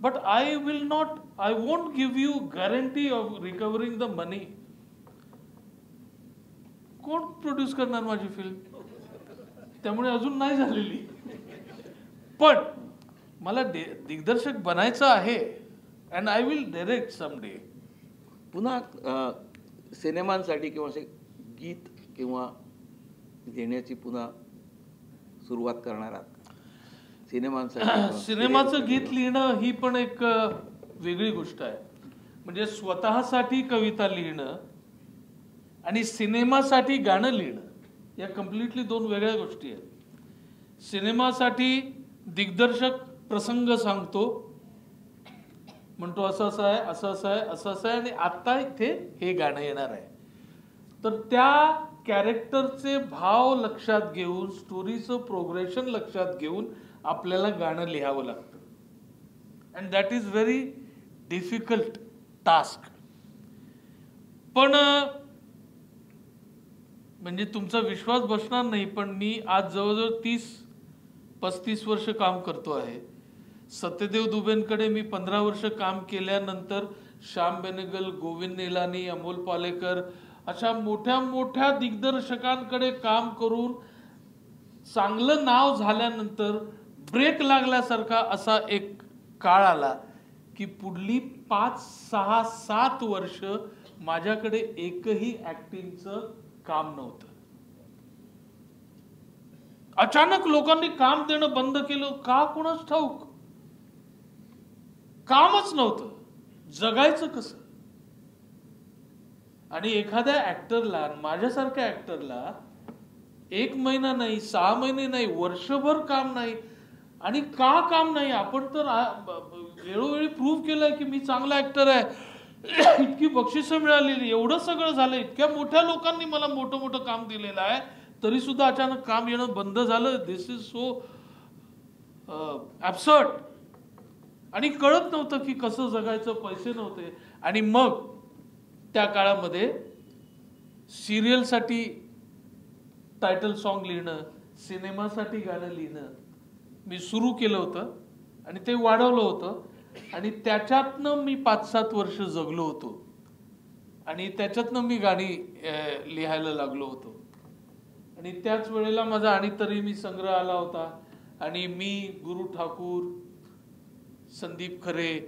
But I won't give you guarantee of recovering the money. कोण प्रोड्यूस करणार माझी फिल्म? त्यामुळे अजून नाही झालेली. पण मला दिग्दर्शक बनायचं आहे and I will direct someday. पुन्हा सिनेमांसाठी किंवा असे गीत किंवा देण्याची पुन्हा सुरुवात करणार आहात सिनेमांसाठी? सिनेमाचं गीत लिहिणं ही पण एक वेगळी गोष्ट आहे. म्हणजे स्वतःसाठी कविता लिहिणं आणि सिनेमासाठी गाणं लिहिणं या कम्प्लिटली दोन वेगळ्या गोष्टी आहेत. सिनेमासाठी दिग्दर्शक प्रसंग सांगतो, म्हणतो असं असं आहे, असं असं आहे, असं असं आहे, आणि आता इथे हे गाणं येणार आहे. तर त्या कॅरेक्टरचे भाव लक्षात घेऊन, स्टोरीचं प्रोग्रेशन लक्षात घेऊन आपल्याला गाणं लिहावं लागतं. And that is very difficult task. पण म्हणजे तुमचा विश्वास बसणार नाही, पण मी आज जवळजवळ 30-35 वर्ष काम करतो आहे. सत्यदेव दुबेंकडे मी 15 वर्ष काम केल्यानंतर श्याम बेनेगल, गोविंद निलानी, अमोल पालेकर अशा मोठ्या मोठ्या दिग्दर्शकांकडे काम करून चांगलं नाव झाल्यानंतर ब्रेक लागल्यासारखा असा एक काळ आला की पुढली 5-6-7 वर्ष माझ्याकडे एकही ऍक्टिंगचं काम नव्हतं. अचानक लोकांनी काम देणं बंद केलं, का कोणाच ठाऊक. कामच नव्हतं, जगायचं कसं. आणि एखाद्या ऍक्टरला, माझ्यासारख्या ऍक्टरला 1 महिना नाही, 6 महिने नाही, वर्षभर काम नाही. आणि का काम नाही, आपण तर वेळोवेळी प्रूव्ह केलंय की मी चांगला ऍक्टर आहे, इतकी बक्षिसं मिळालेली, एवढं सगळं झालं, इतक्या मोठ्या लोकांनी मला मोठं मोठं काम दिलेलं आहे, तरी सुद्धा अचानक काम येणं बंद झालं. दिस इज सो ॲब्सर्ड. आणि कळत नव्हतं की कसं जगायचं, पैसे नव्हते. आणि मग त्या काळामध्ये सिरियलसाठी टायटल सॉन्ग लिहिणं, सिनेमासाठी गाणं लिहिणं मी सुरू केलं होतं आणि ते वाढवलं होतं. आणि त्याच्यातनं मी 5-7 वर्ष जगलो होतो आणि त्याच्यातनं मी गाणी लिहायला लागलो होतो. आणि त्याच वेळेला माझा आणि तरी मी संग्रह आला होता. आणि मी, गुरु ठाकूर, संदीप खरे,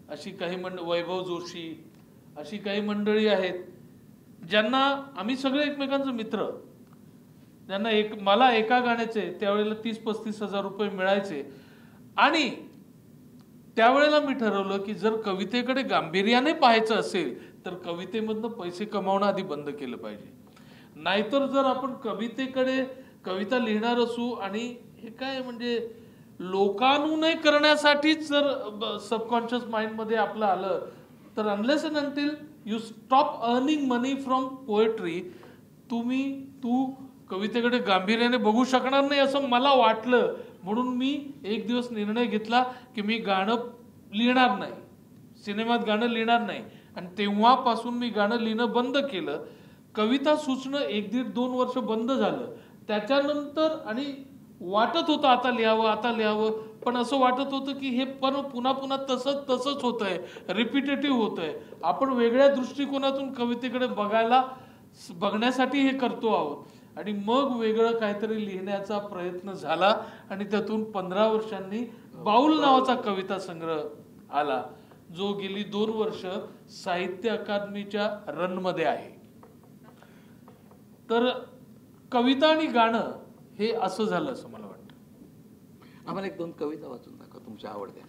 अशी काही वैभव जोशी, अशी काही मंडळी आहेत ज्यांना आम्ही सगळे एकमेकांचे मित्र, ज्यांना मला एका गाण्याचे त्यावेळेला 30-35 हजार रुपये मिळायचे. आणि त्यावेळेला मी ठरवलं की जर कवितेकडे गांभीर्याने पाहायचं असेल तर कवितेमधनं पैसे कमावणं आधी बंद केलं पाहिजे. नाहीतर जर आपण कवितेकडे कविता लिहिणार असू आणि हे काय म्हणजे लोकानुनय करण्यासाठीच जर सबकॉन्शियस माइंडमध्ये आपलं आलं तर unless and until you stop earning money from poetry, तू कवितेकडे गांभीर्याने बघू शकणार नाही असं मला वाटलं. म्हणून मी एक दिवस निर्णय घेतला की मी गाणं लिहिणार नाही, सिनेमात गाणं लिहिणार नाही. आणि तेव्हापासून मी गाणं लिहिणं बंद केलं. कविता सुचणं 1-1.5-2 वर्ष बंद झालं. त्याच्यानंतर आणि वाटत होतं आता लिहावं, पण असं वाटत होतं की हे पण पुन्हा पुन्हा तसंच होतंय, रिपिटेटिव्ह होतंय. आपण वेगळ्या दृष्टिकोनातून कवितेकडे बघण्यासाठी हे करतो आहोत. आणि मग वेगळं काहीतरी लिहिण्याचा प्रयत्न झाला आणि त्यातून 15 वर्षांनी बाऊल नावाचा कविता संग्रह आला, जो गेली 2 वर्ष साहित्य अकादमीच्या रनमध्ये आहे. तर कविता आणि गाणं हे असं झालं असं मला वाटतं. आम्हाला 1-2 कविता वाचून दाखवा तुमच्या आवडत्या.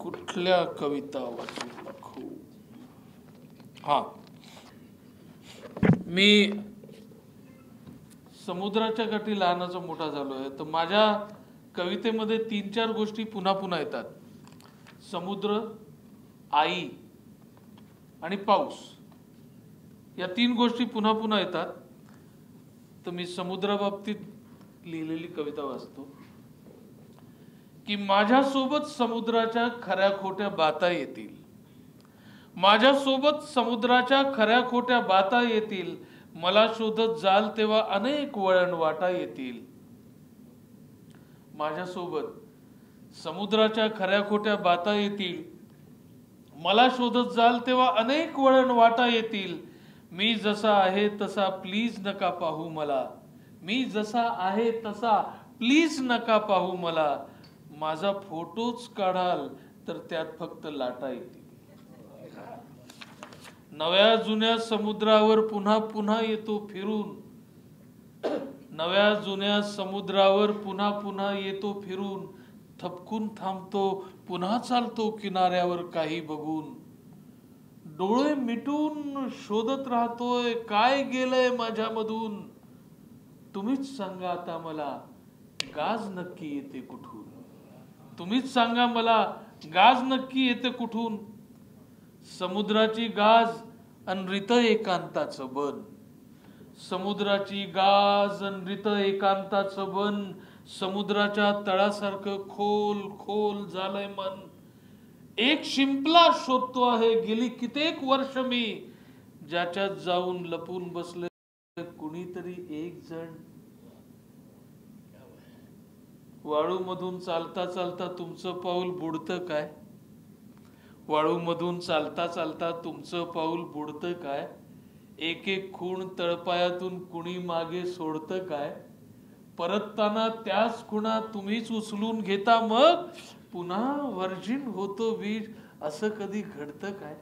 कुठल्या कविता वाचून दाखवू? हा, मी समुद्राच्या काठी लहानाचा मोठा झालोय, तर माझ्या कवितेमध्ये 3-4 गोष्टी पुन्हा पुन्हा येतात. समुद्र, आई आणि पाऊस, या 3 गोष्टी पुन्हा पुन्हा येतात. तर मी समुद्राबाबतीत लिहिलेली कविता वाचतो की माझ्यासोबत समुद्राच्या खऱ्या खोट्या बाता येतील, माझ्यासोबत समुद्राच्या खऱ्या खोट्या बाता येतील, मला शोधत जाल तेव्हा अनेक वळण वाटा येतील. माझ्यासोबत समुद्राच्या खऱ्या खोट्या बाता येतील, मला शोधत जाल तेव्हा अनेक वळण वाटा येतील. मी जसा आहे तसा प्लीज नका पाहू मला, मी जसा आहे तसा प्लीज नका पाहू मला. माझा फोटोच काढाल तर त्यात फक्त लाटा येतील. नव्या जुन्या समुद्रावर पुन्हा पुन्हा येतो फिरून, नव्या जुन्या समुद्रावर पुन्हा पुन्हा येतो फिरून, थपकून थांबतो पुन्हा चालतो किनाऱ्यावर काही बघून. डोळे मिटून शोधत राहतोय काय गेलंय माझ्यामधून, तुम्हीच सांगा आता मला गाज नक्की येते कुठून. तुम्हीच सांगा मला, गाज नक्की येते कुठून? समुद्राची गाज अन रित एकांताचं बन, समुद्राची गाज अन रित एकांताचं बन, समुद्राच्या तळासारखं खोल खोल झालंय मन. एक शिंपला शोधतो आहे गेली कित्येक वर्ष मी, ज्याच्यात जाऊन लपून बसले कुणीतरी एक जण. वाळू मधून चालता चालता तुमचं पाऊल बुडतं काय? वाळू मधून चालता चालता तुमचं पाऊल बुडतं काय? एक एक खूण तळपायातून कुणी मागे सोडतं काय? परतताना त्याच खुणा तुम्हीच उचलून घेता, मग पुन्हा व्हर्जिन होतो बीज, असं कधी घडतं काय?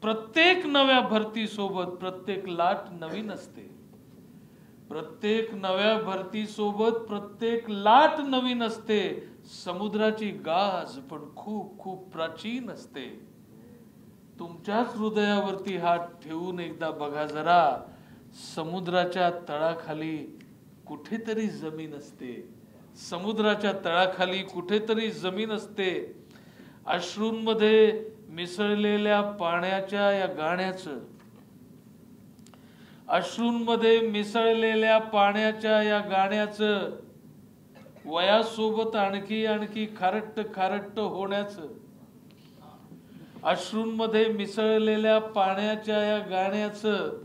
प्रत्येक नव्या भरती सोबत प्रत्येक लाट नवीन असते, प्रत्येक नव्या भरती सोबत प्रत्येक लाट नवीन असते. समुद्राची गाज पण खूप खूप प्राचीन असते. तुमच्याच हृदयावरती हात ठेवून एकदा बघा जरा, समुद्राच्या तळाखाली कुठेतरी जमीन असते, समुद्राच्या तळाखाली कुठेतरी जमीन असते. अश्रूंमध्ये मिसळलेल्या पाण्याच्या या गाण्याचं, अश्रूंमध्ये मिसळलेल्या पाण्याच्या या गाण्याचं, वयासोबत आणखी आणखी खारट खारट होण्याचं, अश्रूंमध्ये मिसळलेल्या पाण्याच्या या गाण्याचं,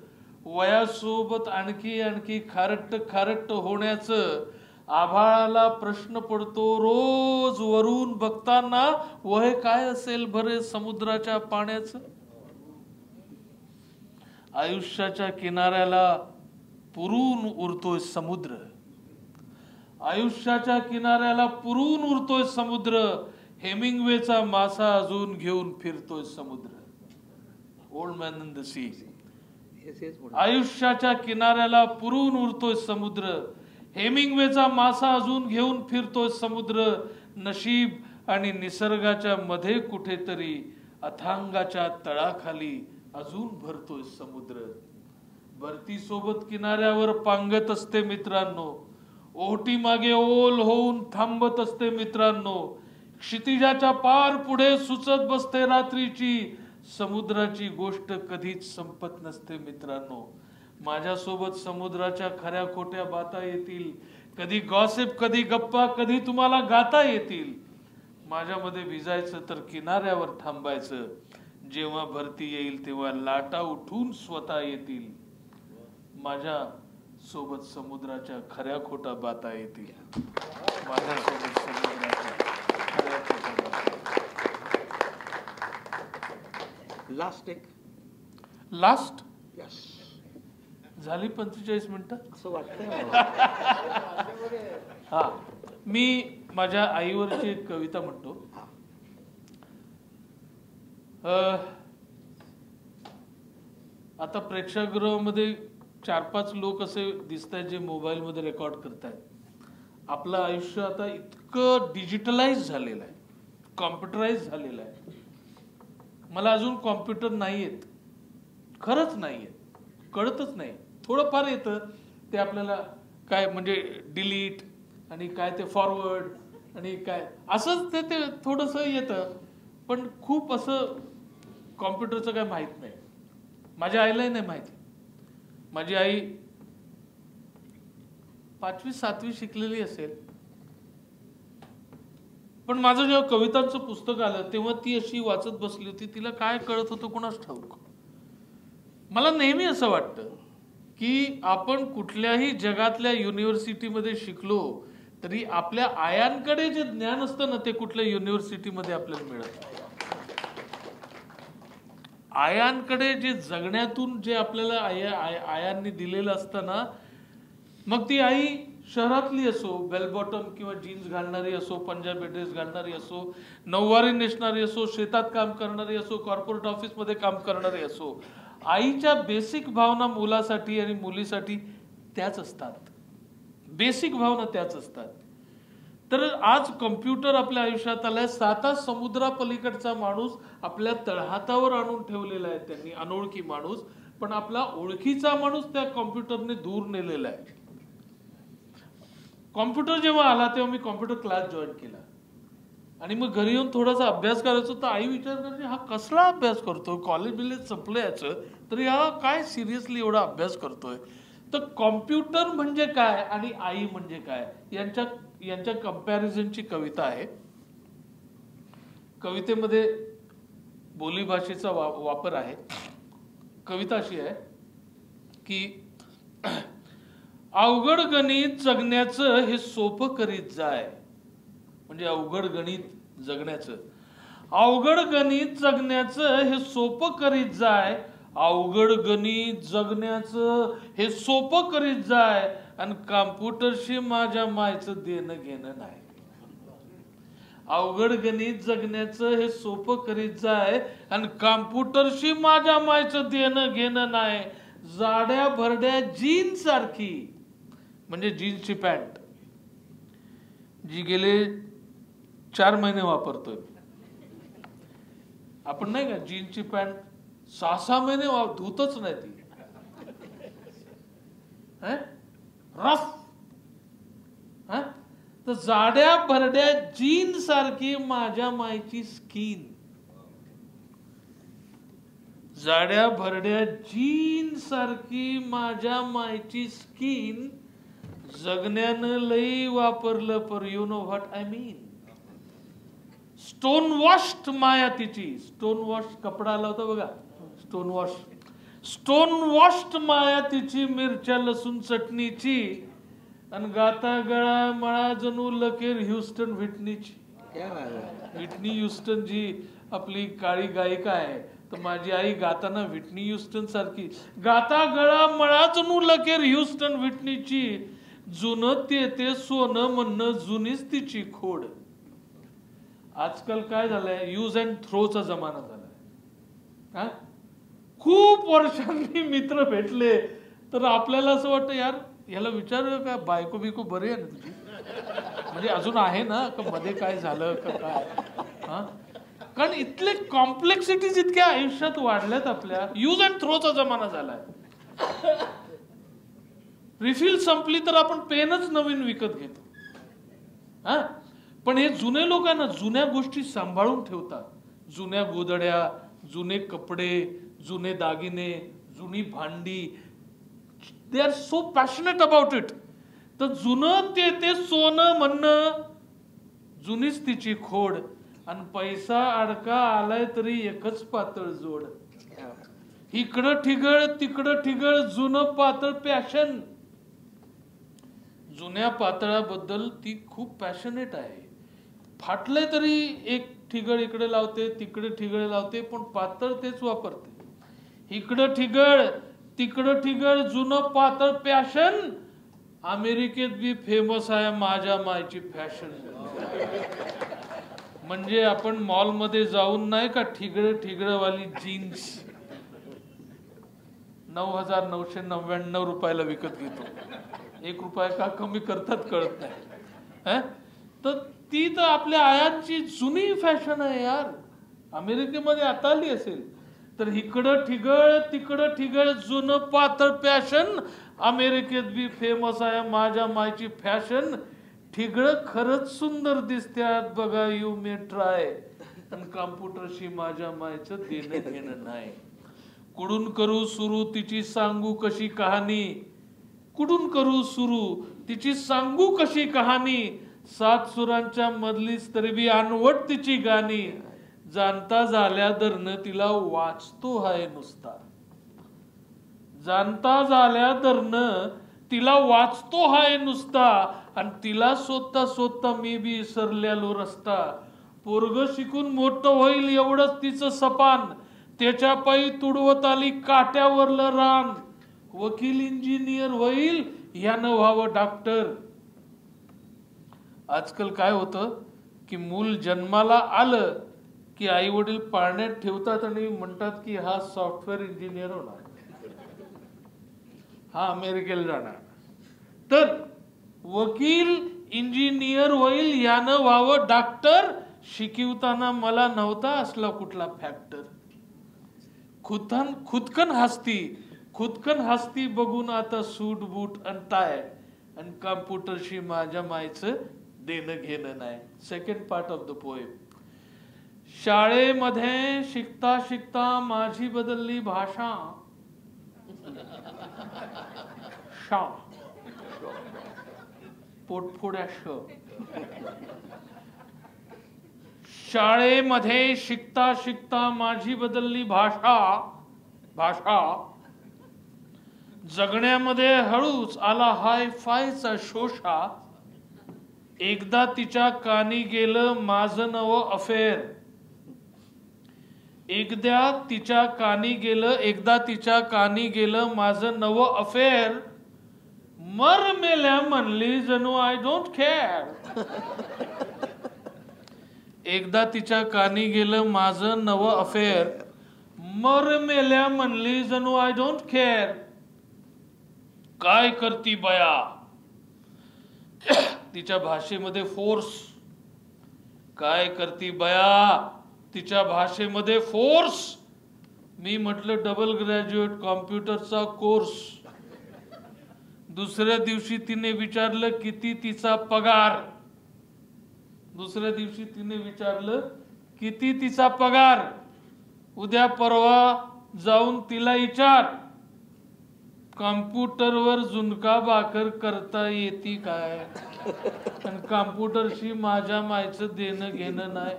वयासोबत आणखी आणखी खारट खारट होण्याचं. आभाळाला प्रश्न पडतो रोज वरून बघताना, वय काय असेल बरे समुद्राच्या पाण्याचं? आयुष्याच्या किनाऱ्याला पुरून उरतोय समुद्र, आयुष्याच्या किनाऱ्याला पुरून उरतोय समुद्र. हेमिंग्वेचा मासा अजून घेऊन फिरतोय समुद्र. Old man in the sea. आयुष्याच्या किनाऱ्याला पुरून उरतोय समुद्र, हेमिंग्वेचा मासा अजून घेऊन फिरतोय समुद्र. नशीब आणि निसर्गाच्या मध्ये कुठेतरी अथांगाच्या तळाखाली अजून भरतोय समुद्र. भरती सोबत किनाऱ्यावर पांगत असते मित्रांनो, ओहोटी मागे ओल होऊन थांबत असते मित्रांनो. क्षितिजाच्या पार पुढे सुचत बसते रात्रीची. समुद्राची गोष्ट कधीच संपत नसते मित्रांनो. माझ्यासोबत समुद्राच्या खऱ्या खोट्या बाता येतील, कधी गॉसिप, कधी गप्पा, कधी तुम्हाला गाता येतील. माझ्यामध्ये भिजायचं तर किनाऱ्यावर थांबायचं. जेव्हा भरती येईल तेव्हा लाटा उठून स्वतः येतील. माझ्या सोबत समुद्राच्या खऱ्या खोट्या बाता येतील. माझ्यासोबत समुद्राच्या खऱ्या खोट्या बाता. लास्ट एक लास्ट झाली 45 मिनिटं असं वाटतंय. हा, मी माझ्या आईवरची एक कविता म्हणतो. आता प्रेक्षागृहामध्ये 4-5 लोक असे दिसत आहेत जे मोबाईल मध्ये रेकॉर्ड करतायत. आपलं आयुष्य आता इतकं डिजिटलाइज झालेलं आहे, कॉम्प्युटराइज झालेलं आहे. मला अजून कॉम्प्युटर नाही येत, खरंच नाही येत, कळतच नाही. थोडंफार येतं ते आपल्याला, काय म्हणजे डिलीट आणि काय ते फॉरवर्ड आणि काय असंच ते थोडंसं येतं, पण खूप असं कॉम्प्युटरचं काय माहीत नाही. माझ्या आईलाही नाही माहिती. माझी आई 5वी-7वी शिकलेली असेल, पण माझं जेव्हा कवितांचं पुस्तक आलं तेव्हा ती अशी वाचत बसली होती. तिला काय कळत होतं कोणास ठाऊक. मला नेहमी असं वाटतं की आपण कुठल्याही जगातल्या युनिव्हर्सिटीमध्ये शिकलो तरी आपल्या आयांकडे जे ज्ञान असतं ना ते कुठल्या युनिव्हर्सिटीमध्ये आपल्याला मिळत नाही. आयांकडे जे जगण्यातून जे आपल्याला आयांनी दिलेलं असतं ना, मग ती आई शहरातली असो, बेल बॉटम किंवा जीन्स घालणारी असो, पंजाबी ड्रेस घालणारी असो, नऊवारी नेसणारी असो, शेतात काम करणारी असो, कॉर्पोरेट ऑफिसमध्ये काम करणारी असो, आईच्या बेसिक भावना मुलासाठी आणि मुलीसाठी त्याच असतात. बेसिक भावना त्याच असतात. तर आज कम्प्युटर आपल्या आयुष्यात आलाय. 7 समुद्रापलीकडचा माणूस आपल्या तळहातावर आणून ठेवलेला आहे त्यांनी, अनोळखी माणूस, पण आपला ओळखीचा माणूस त्या कम्प्युटरने दूर नेलेला आहे. कॉम्प्युटर जेव्हा आला तेव्हा मी कॉम्प्युटर क्लास जॉईन केला आणि मग घरी येऊन थोडासा अभ्यास करायचो. तर आई विचार करायची हा कसला अभ्यास करतोय, कॉलेज बिलेज संपलं याचं, तरी हा काय सिरियसली एवढा अभ्यास करतोय. तर कॉम्प्युटर म्हणजे काय आणि आई म्हणजे काय यांच्या कंपॅरिझनची कविता आहे. कवितेमध्ये बोलीभाषेचा वापर आहे. कविता अशी आहे की अवघड गणित जगण्याचं हे सोपं करीत जाय. म्हणजे अवघड गणित जगण्याचं, अवघड गणित जगण्याचं हे सोपं करीत जाय. अवघड गणित जगण्याचं हे सोपं करीत जाय आणि कॉम्प्युटरशी माझ्या मायचं देणं घेणं नाही. अवघड गणित जगण्याचं हे सोपं करीत जाय आणि कॉम्प्युटरशी माझ्या मायचं देणं घेणं नाही. जाड्या भरड्या जीन्स सारखी, म्हणजे जीन्सची पॅन्ट जी गेले 4 महिने वापरतोय आपण, नाही का, जीन्सची पॅन्ट 6-6 महिने धुतच नाही ती, रफ. तर जाड्या भरड्या जीन्स सारखी माझ्या मायची स्किन. जाड्या भरड्या जीन्स सारखी माझ्या मायची स्किन. जगण्यानं लई वापरलं पर you know what I mean. Stone washed माया तिची. स्टोन वॉश कपडा आला होता बघा, स्टोन वॉश. स्टोन वॉश्ड माया तिची मिरच्या लसूण चटणीची आणि गाता गळा मळा जणू लकेर ह्युस्टन व्हिटनीची. व्हिटनी ह्युस्टन जी आपली काळी गायिका आहे, तर माझी आई गाताना व्हिटनी ह्युस्टन सारखी. गाता गळा मळा जणू लकेर ह्युस्टन व्हिटनीची. जुनं ते सोनं म्हणणं जुनीच तिची खोड. आजकाल काय झालंय, यूज अँड थ्रोचा जमाना झालाय. खूप वर्षांनी मित्र भेटले तर आपल्याला असं वाटतं यार याला विचारूया का बायको बिको बरी आहे ना तुझी, म्हणजे अजून आहे ना का, मध्ये काय झालं का काय. कारण इथले कॉम्प्लेक्सिटीज इतक्या आयुष्यात वाढल्यात आपल्या. यूज अँड थ्रोचा जमाना झालाय. रिफिल संपली तर आपण पेनच नवीन विकत घेतो. पण हे जुने लोक आहे ना, जुन्या गोष्टी सांभाळून ठेवतात. जुन्या गोधड्या, जुने कपडे, जुने दागिने, जुनी भांडी. They are so passionate about it. तर जुनं ते सोनं म्हणणं जुनीच तिची खोड. आणि पैसा अडका आलाय तरी एकच पातळ जोड. इकडं ठिगळ तिकडं ठिगळ जुनं पातळ पॅशन. जुन्या पातळाबद्दल ती खूप पॅशनेट आहे. फाटले तरी एक ठिगळ इकडे लावते, तिकडे ठिगळ लावते, पण पातळ तेच वापरते. इकडं ठिगळ तिकडं ठिगळ जुनं पातळ पॅशन. अमेरिकेत बी फेमस आहे माझ्या मायची फॅशन. म्हणजे आपण मॉल मध्ये जाऊन नाही का ठिगळवाली जीन्स 9,999 रुपयाला विकत घेतो. 1 रुपया का कमी करतात कळत नाही. तर ती तर आपल्या आयांची जुनी फॅशन आहे यार. अमेरिकेमध्ये आता आली असेल. तर इकडं ठिगळ तिकडं ठिगळ जुनं पातळ पॅशन. अमेरिकेत बी फेमस आहे माझ्या मायची फॅशन. ठिगळ खरंच सुंदर दिसत्यात बघा, यू मे ट्राय. आणि कॉम्प्युटरशी माझ्या मायचं देणं घेणं नाही. कुठून करू सुरू तिची सांगू कशी कहाणी. कुठून करू सुरू तिची सांगू कशी कहाणी. 7 सुरांच्या मधलीच तरी बी अनवट तिची गाणी. जाणता झाल्या धरणं तिला वाचतो हाय नुसता. जाणता झाल्या धरणं तिला वाचतो हाय नुसता. आणि तिला शोधता मी बी विसरलेलो रस्ता. पोरग शिकून मोठं होईल एवढंच तिचं सपान. त्याच्या पायी तुडवत आली काट्यावरलं रान. वकील इंजिनियर होईल यानं व्हावं डॉक्टर. आजकाल काय होतं की मूल जन्माला आलं की आई वडील पाळण्यात ठेवतात आणि म्हणतात की हा सॉफ्टवेअर इंजिनियर होणार, हा अमेरिकेला जाणार. तर वकील इंजिनियर होईल यानं व्हावं डॉक्टर. शिकवताना मला नव्हता असला कुठला फॅक्टर. खुदकन हसती बघून आता सूट बूट आणि टाय. आणि कॉम्प्युटरशी माझ्या मायचं देणं घेणं नाही. Second part of the poem. शाळेमध्ये शिकता शिकता माझी बदलली भाषा. शा पोटफोड्या श. शाळेमध्ये शिकता शिकता माझी बदलली भाषा. भाषा जगण्यामध्ये हळूच आला हाय फायचा शोषा. एकदा तिच्या कानी गेलं माझं नवं अफेअर. एकदा तिच्या कानी गेलं माझं नवं अफेअर. मर मेल्या म्हणली जणू आय डोंट केअर. एकदा तिच्या कानी गेलं माझं नवं अफेअर. मर मेल्या म्हणली जणू आय डोंट केअर. काय करती बया तिच्या भाषेमध्ये फोर्स. काय करती बया तिच्या भाषेमध्ये फोर्स. मी म्हटलं डबल ग्रॅज्युएट कॉम्प्युटरचा कोर्स. दुसऱ्या दिवशी तिने विचारलं किती तिचा पगार. दुसऱ्या दिवशी तिने विचारलं किती तिचा पगार. उद्या परवा जाऊन तिला विचार कॉम्प्युटरवर झुणका भाकर करता येते काय. आणि कॉम्प्युटरशी माझ्या मायचं देणं घेणं नाही.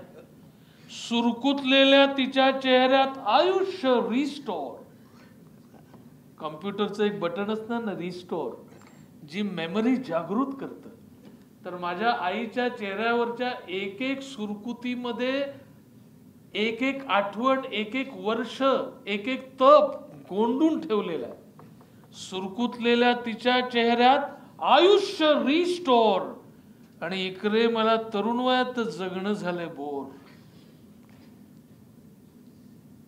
सुरकुतलेल्या तिच्या चेहऱ्यात आयुष्य रिस्टोर. कॉम्प्युटरचं एक बटन असतं ना रिस्टोर, जी मेमरी जागृत करतं. तर माझ्या आईच्या चेहऱ्यावरच्या एक एक सुरकुतीमध्ये एक एक आठवण, एक एक वर्ष, एक एक तप गोंडून ठेवलेला आहे. सुरकुतलेल्या तिच्या चेहऱ्यात आयुष्य रिस्टोर. आणि इकडे मला तरुण वयात जगणं झालंय बोर.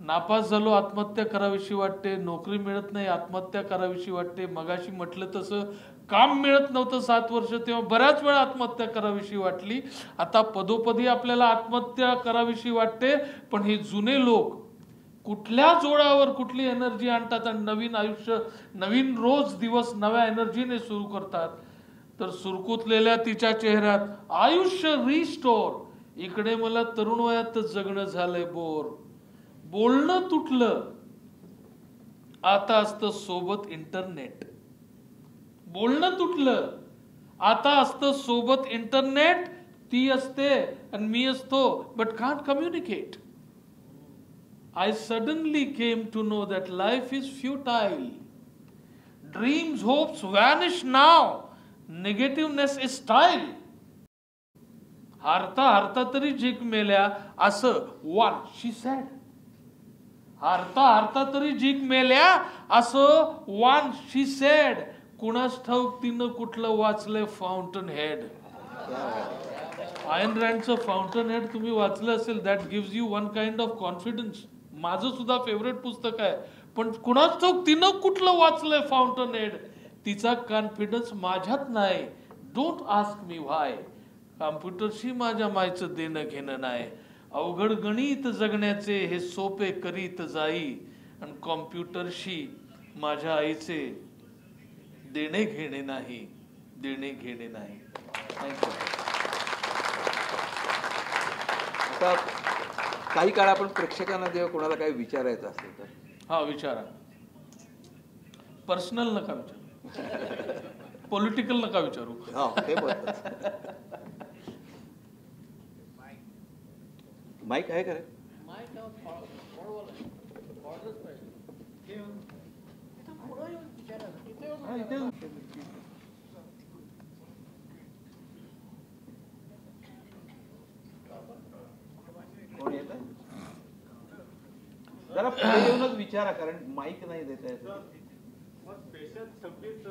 नापास झालो आत्महत्या करावीशी वाटते. नोकरी मिळत नाही आत्महत्या करावीशी वाटते. मगाशी म्हटलं तसं काम मिळत नव्हतं 7 वर्ष, तेव्हा बऱ्याच वेळा आत्महत्या करावीशी वाटली. आता पदोपदी आपल्याला आत्महत्या करावीशी वाटते. पण हे जुने लोक कुठल्या जोडावर कुठली एनर्जी आणतात आणि नवीन आयुष्य, नवीन रोज दिवस नव्या एनर्जीने सुरू करतात. तर सुरकुतलेल्या तिच्या चेहऱ्यात आयुष्य रिस्टोर. इकडे मला तरुण वयात जगणं झालंय बोर. बोलणं तुटलं आता असतं सोबत इंटरनेट. बोलणं तुटलं आता असतं सोबत इंटरनेट. ती असते आणि मी असतो but can't communicate. I suddenly came to know that life is futile. Dreams, hopes vanish now. Negativeness is style. हारता हारता तरी जिंक मेल्या असं वन शी सॅड. हारता हारता तरी जिंक मेल्या असं वन शी सॅड. कुणास ठाऊक तिनं कुठलं वाचलंय फाउंटन हेड. आयन रँडचं फाउंटन हेड तुम्ही वाचलं असेल. That gives you one kind of confidence. माझं सुद्धा फेवरेट पुस्तक आहे. पण कुणाच ठाऊक तिनं कुठलं वाचलंय फाउंटन हेड. तिचा कॉन्फिडन्स माझ्यात नाही. डोंट आस्क मी व्हाय. कॉम्प्युटरशी माझ्या मायचं देणं घेणं नाही. अवघड गणित जगण्याचे हे सोपे करीत जाई. आणि कॉम्प्युटरशी माझ्या आईचे देणे घेणे नाही. देणे घेणे नाही. थँक्यू. आता काही काळ आपण प्रेक्षकांना जेव्हा कोणाला काही विचारायचं असेल तर हा विचारा. पर्सनल नका विचारू. पॉलिटिकल नका विचारू. माईक आहे का रे? कोण येत आहे? जरा पुढे येऊनच विचारा कारण माईक नाही देत आहे. स्पेशल 26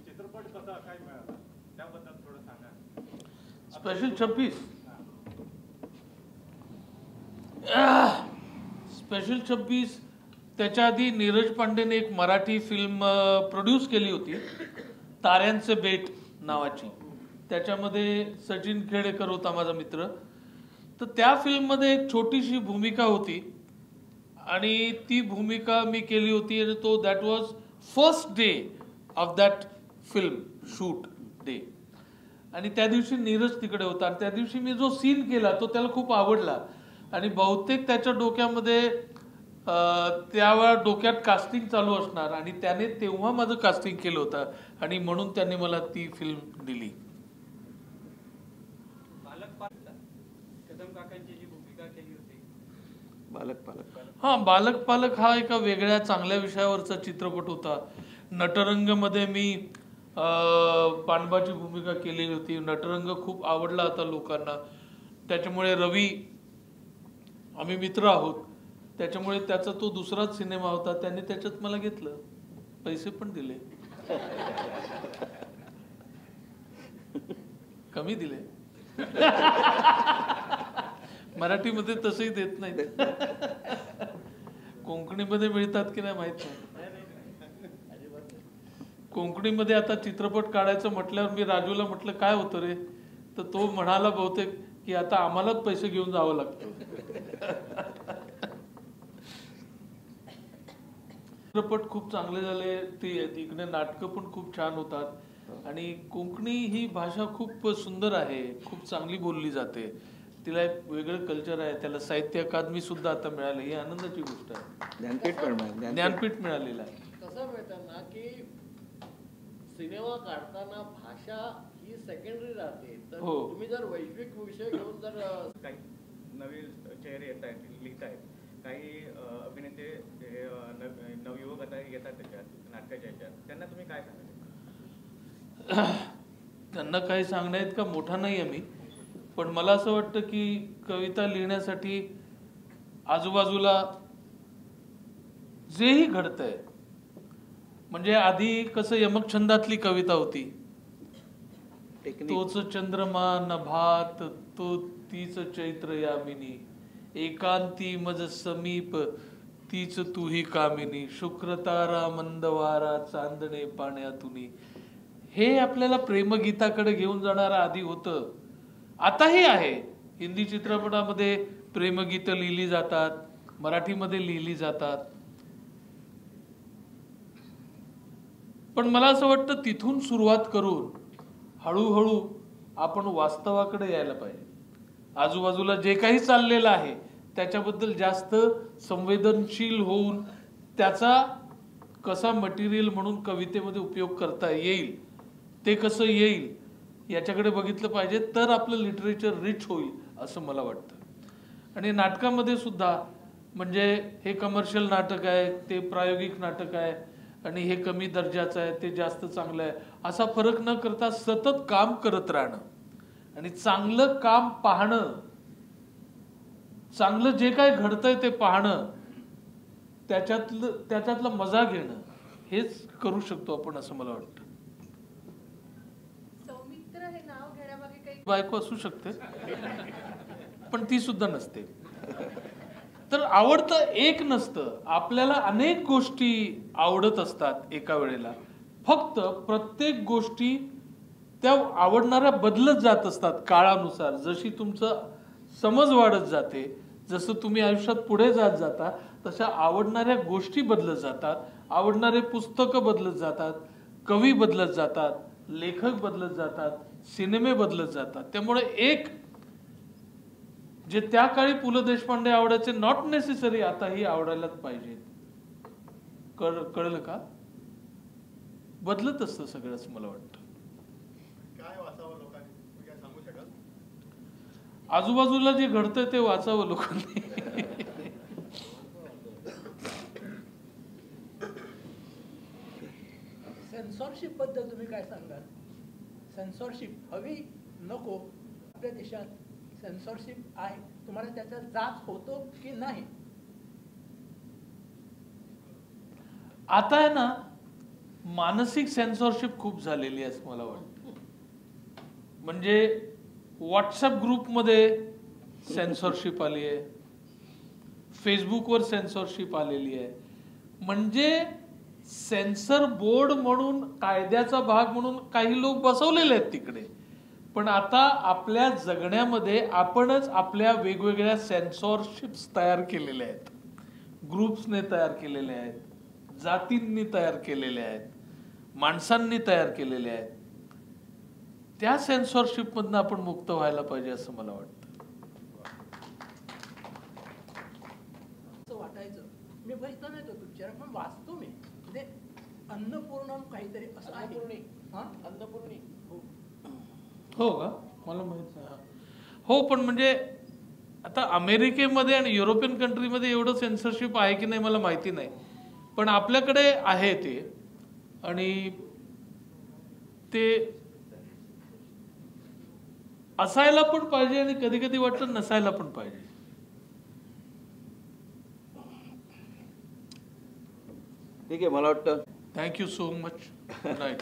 चित्रपट कसा काय मिळाला त्याबद्दल थोडं सांगा. स्पेशल 26 स्पेशल 26 त्याच्या आधी नीरज पांडेने एक मराठी फिल्म प्रोड्यूस केली होती ताऱ्यांचे बेट नावाची. त्याच्यामध्ये सचिन खेडेकर होता माझा मित्र. तर त्या फिल्ममध्ये एक छोटीशी भूमिका होती आणि ती भूमिका मी केली होती. आणि तो that was first day of that film shoot. Day. आणि त्या दिवशी नीरज तिकडे होता आणि त्या दिवशी मी जो सीन केला तो त्याला खूप आवडला आणि बहुतेक त्याच्या डोक्यामध्ये त्यावेळा डोक्यात कास्टिंग चालू असणार आणि त्याने तेव्हा माझं कास्टिंग केलं होतं आणि म्हणून त्याने मला ती फिल्म दिली. बालक पालक हा एका वेगळ्या चांगल्या विषयावरचा चित्रपट होता. नटरंगमध्ये मी पांडवाची भूमिका केलेली होती. नटरंग खूप आवडला होता लोकांना. त्याच्यामुळे रवी, आम्ही मित्र आहोत, त्याच्यामुळे त्याचा तो दुसराच सिनेमा होता, त्याने त्याच्यात मला घेतलं, पैसे पण दिले, कमी दिले. मराठीमध्ये तसंही देत नाही. कोकणीमध्ये मिळतात की नाही माहित नाही. कोकणीमध्ये आता चित्रपट काढायचं म्हटल्यावर मी राजूला म्हटलं काय होतं रे, तर तो म्हणाला बहुतेक की आता आम्हालाच पैसे घेऊन जावं लागतं. चित्रपट खूप चांगले झाले. तिकडे नाटकं पण खूप छान होतात आणि कोकणी ही भाषा खूप सुंदर आहे, खूप चांगली बोलली जाते. तिला एक वेगळं कल्चर आहे. त्याला साहित्य अकादमी सुद्धा आता मिळाली, ही आनंदाची गोष्ट आहे. ज्ञानपीठ मिळालेलं आहे. कसं मिळतं ना की सिनेमा काढताना भाषा ही सेकंडरी राहते. तर तुम्ही जर वैश्विक विषय घेऊन जर काही नवीन चेहरे येत आहेत, लिहित आहेत, काही अभिनेते नवयुवक आता येतात त्याच्यात नाटकाच्या ह्याच्यात, त्यांना तुम्ही काय सांगाल? त्यांना काही सांगण्यात का मोठा नाही आहे मी, पण मला असं वाटतं की कविता लिहिण्यासाठी आजूबाजूला जेही घडतंय, म्हणजे आधी कसं यमक छंदातली कविता होती, तोच चंद्रमा नभात तो तीच चैत्र यामिनी, एकांती मज समीप तीच तूही कामिनी, शुक्रतारा मंदवारा चांदणे पाण्यातुनी. हे आपल्याला प्रेमगीताकडे घेऊन जाणारं आधी होतं, आताही आहे. हिंदी चित्रपटामध्ये प्रेमगीतं लिहिली जातात, मराठीमध्ये लिहिली जातात. पण मला असं वाटतं तिथून सुरुवात करून हळूहळू आपण वास्तवाकडे यायला पाहिजे. आजूबाजूला जे काही चाललेलं आहे त्याच्याबद्दल जास्त संवेदनशील होऊन त्याचा कसा मटेरियल म्हणून कवितेमध्ये उपयोग करता येईल, ते कसं येईल याच्याकडे बघितलं पाहिजे, तर आपलं लिटरेचर रिच होईल असं मला वाटतं. आणि नाटकामध्ये सुद्धा म्हणजे हे कमर्शियल नाटक आहे, ते प्रायोगिक नाटक आहे, आणि हे कमी दर्जाचं आहे, ते जास्त चांगलं आहे, असा फरक न करता सतत काम करत राहणं आणि चांगलं काम पाहणं, चांगलं जे काय घडतंय ते पाहणं, त्याच्यातलं मजा घेणं, हेच करू शकतो आपण असं मला वाटतं. सौमित्र हे नाव घेण्यामागे काही बायको असू शकते, पण ती सुद्धा नसते. तर आवडतं एक नसतं, आपल्याला अनेक गोष्टी आवडत असतात एका वेळेला. फक्त प्रत्येक गोष्टी त्या आवडणाऱ्या बदलत जात असतात काळानुसार. जशी तुमचं समज वाढत जाते, जसं तुम्ही आयुष्यात पुढे जात जाता, तशा आवडणाऱ्या गोष्टी बदलत जातात, आवडणारे पुस्तकं बदलत जातात, कवी बदलत जातात, लेखक बदलत जातात, सिनेमे बदलत जातात. त्यामुळे एक जे त्या काळी पु ल देशपांडे आवडायचे, नॉट नेसेसरी आताही आवडायलाच पाहिजे. कळलं का? बदलत असतं सगळं असं मला वाटतं. काय वाचावं लोकांनी, काय सांगू शकाल? आजूबाजूला जे घडतंय ते वाचावं लोकांनी. सेन्सॉरशिप बद्दल तुम्ही काय सांगाल? सेन्सॉरशिप हवी नको? आपल्या देशात सेन्सॉरशिप आहे, तुम्हाला त्याचा जाच होतो की नाही? आता आहे ना, मानसिक सेन्सॉरशिप खूप झालेली आहे असं मला वाटतं. म्हणजे व्हॉट्सअप ग्रुपमध्ये सेन्सॉरशिप आली आहे, फेसबुकवर सेन्सॉरशिप आलेली आहे. म्हणजे सेन्सर बोर्ड म्हणून कायद्याचा भाग म्हणून काही लोक बसवलेले आहेत तिकडे. पण आता आपल्या जगण्यामध्ये आपणच आपल्या वेगवेगळ्या सेन्सॉरशिप्स तयार केलेल्या आहेत, ग्रुप्सने तयार केलेले आहेत, जातींनी तयार केलेले आहेत, माणसांनी तयार केलेले आहेत. त्या सेन्सॉरशिपमधनं आपण मुक्त व्हायला पाहिजे असं मला वाटतं. असं वाटायचं. मी बघितलं नाही तो पिक्चर, पण वाचतो मी. म्हणजे अन्नपूर्णम काहीतरी असं आहे. अन्नपूर्णी हो का, मला माहित नाही. हो, पण म्हणजे आता अमेरिकेमध्ये आणि युरोपियन कंट्रीमध्ये एवढं सेन्सरशिप आहे की नाही मला माहिती नाही, पण आपल्याकडे आहे ते. आणि ते असायला पण पाहिजे आणि कधी कधी वाटतं नसायला पण पाहिजे. ठीक आहे, मला वाटतं thank you so much. Good night.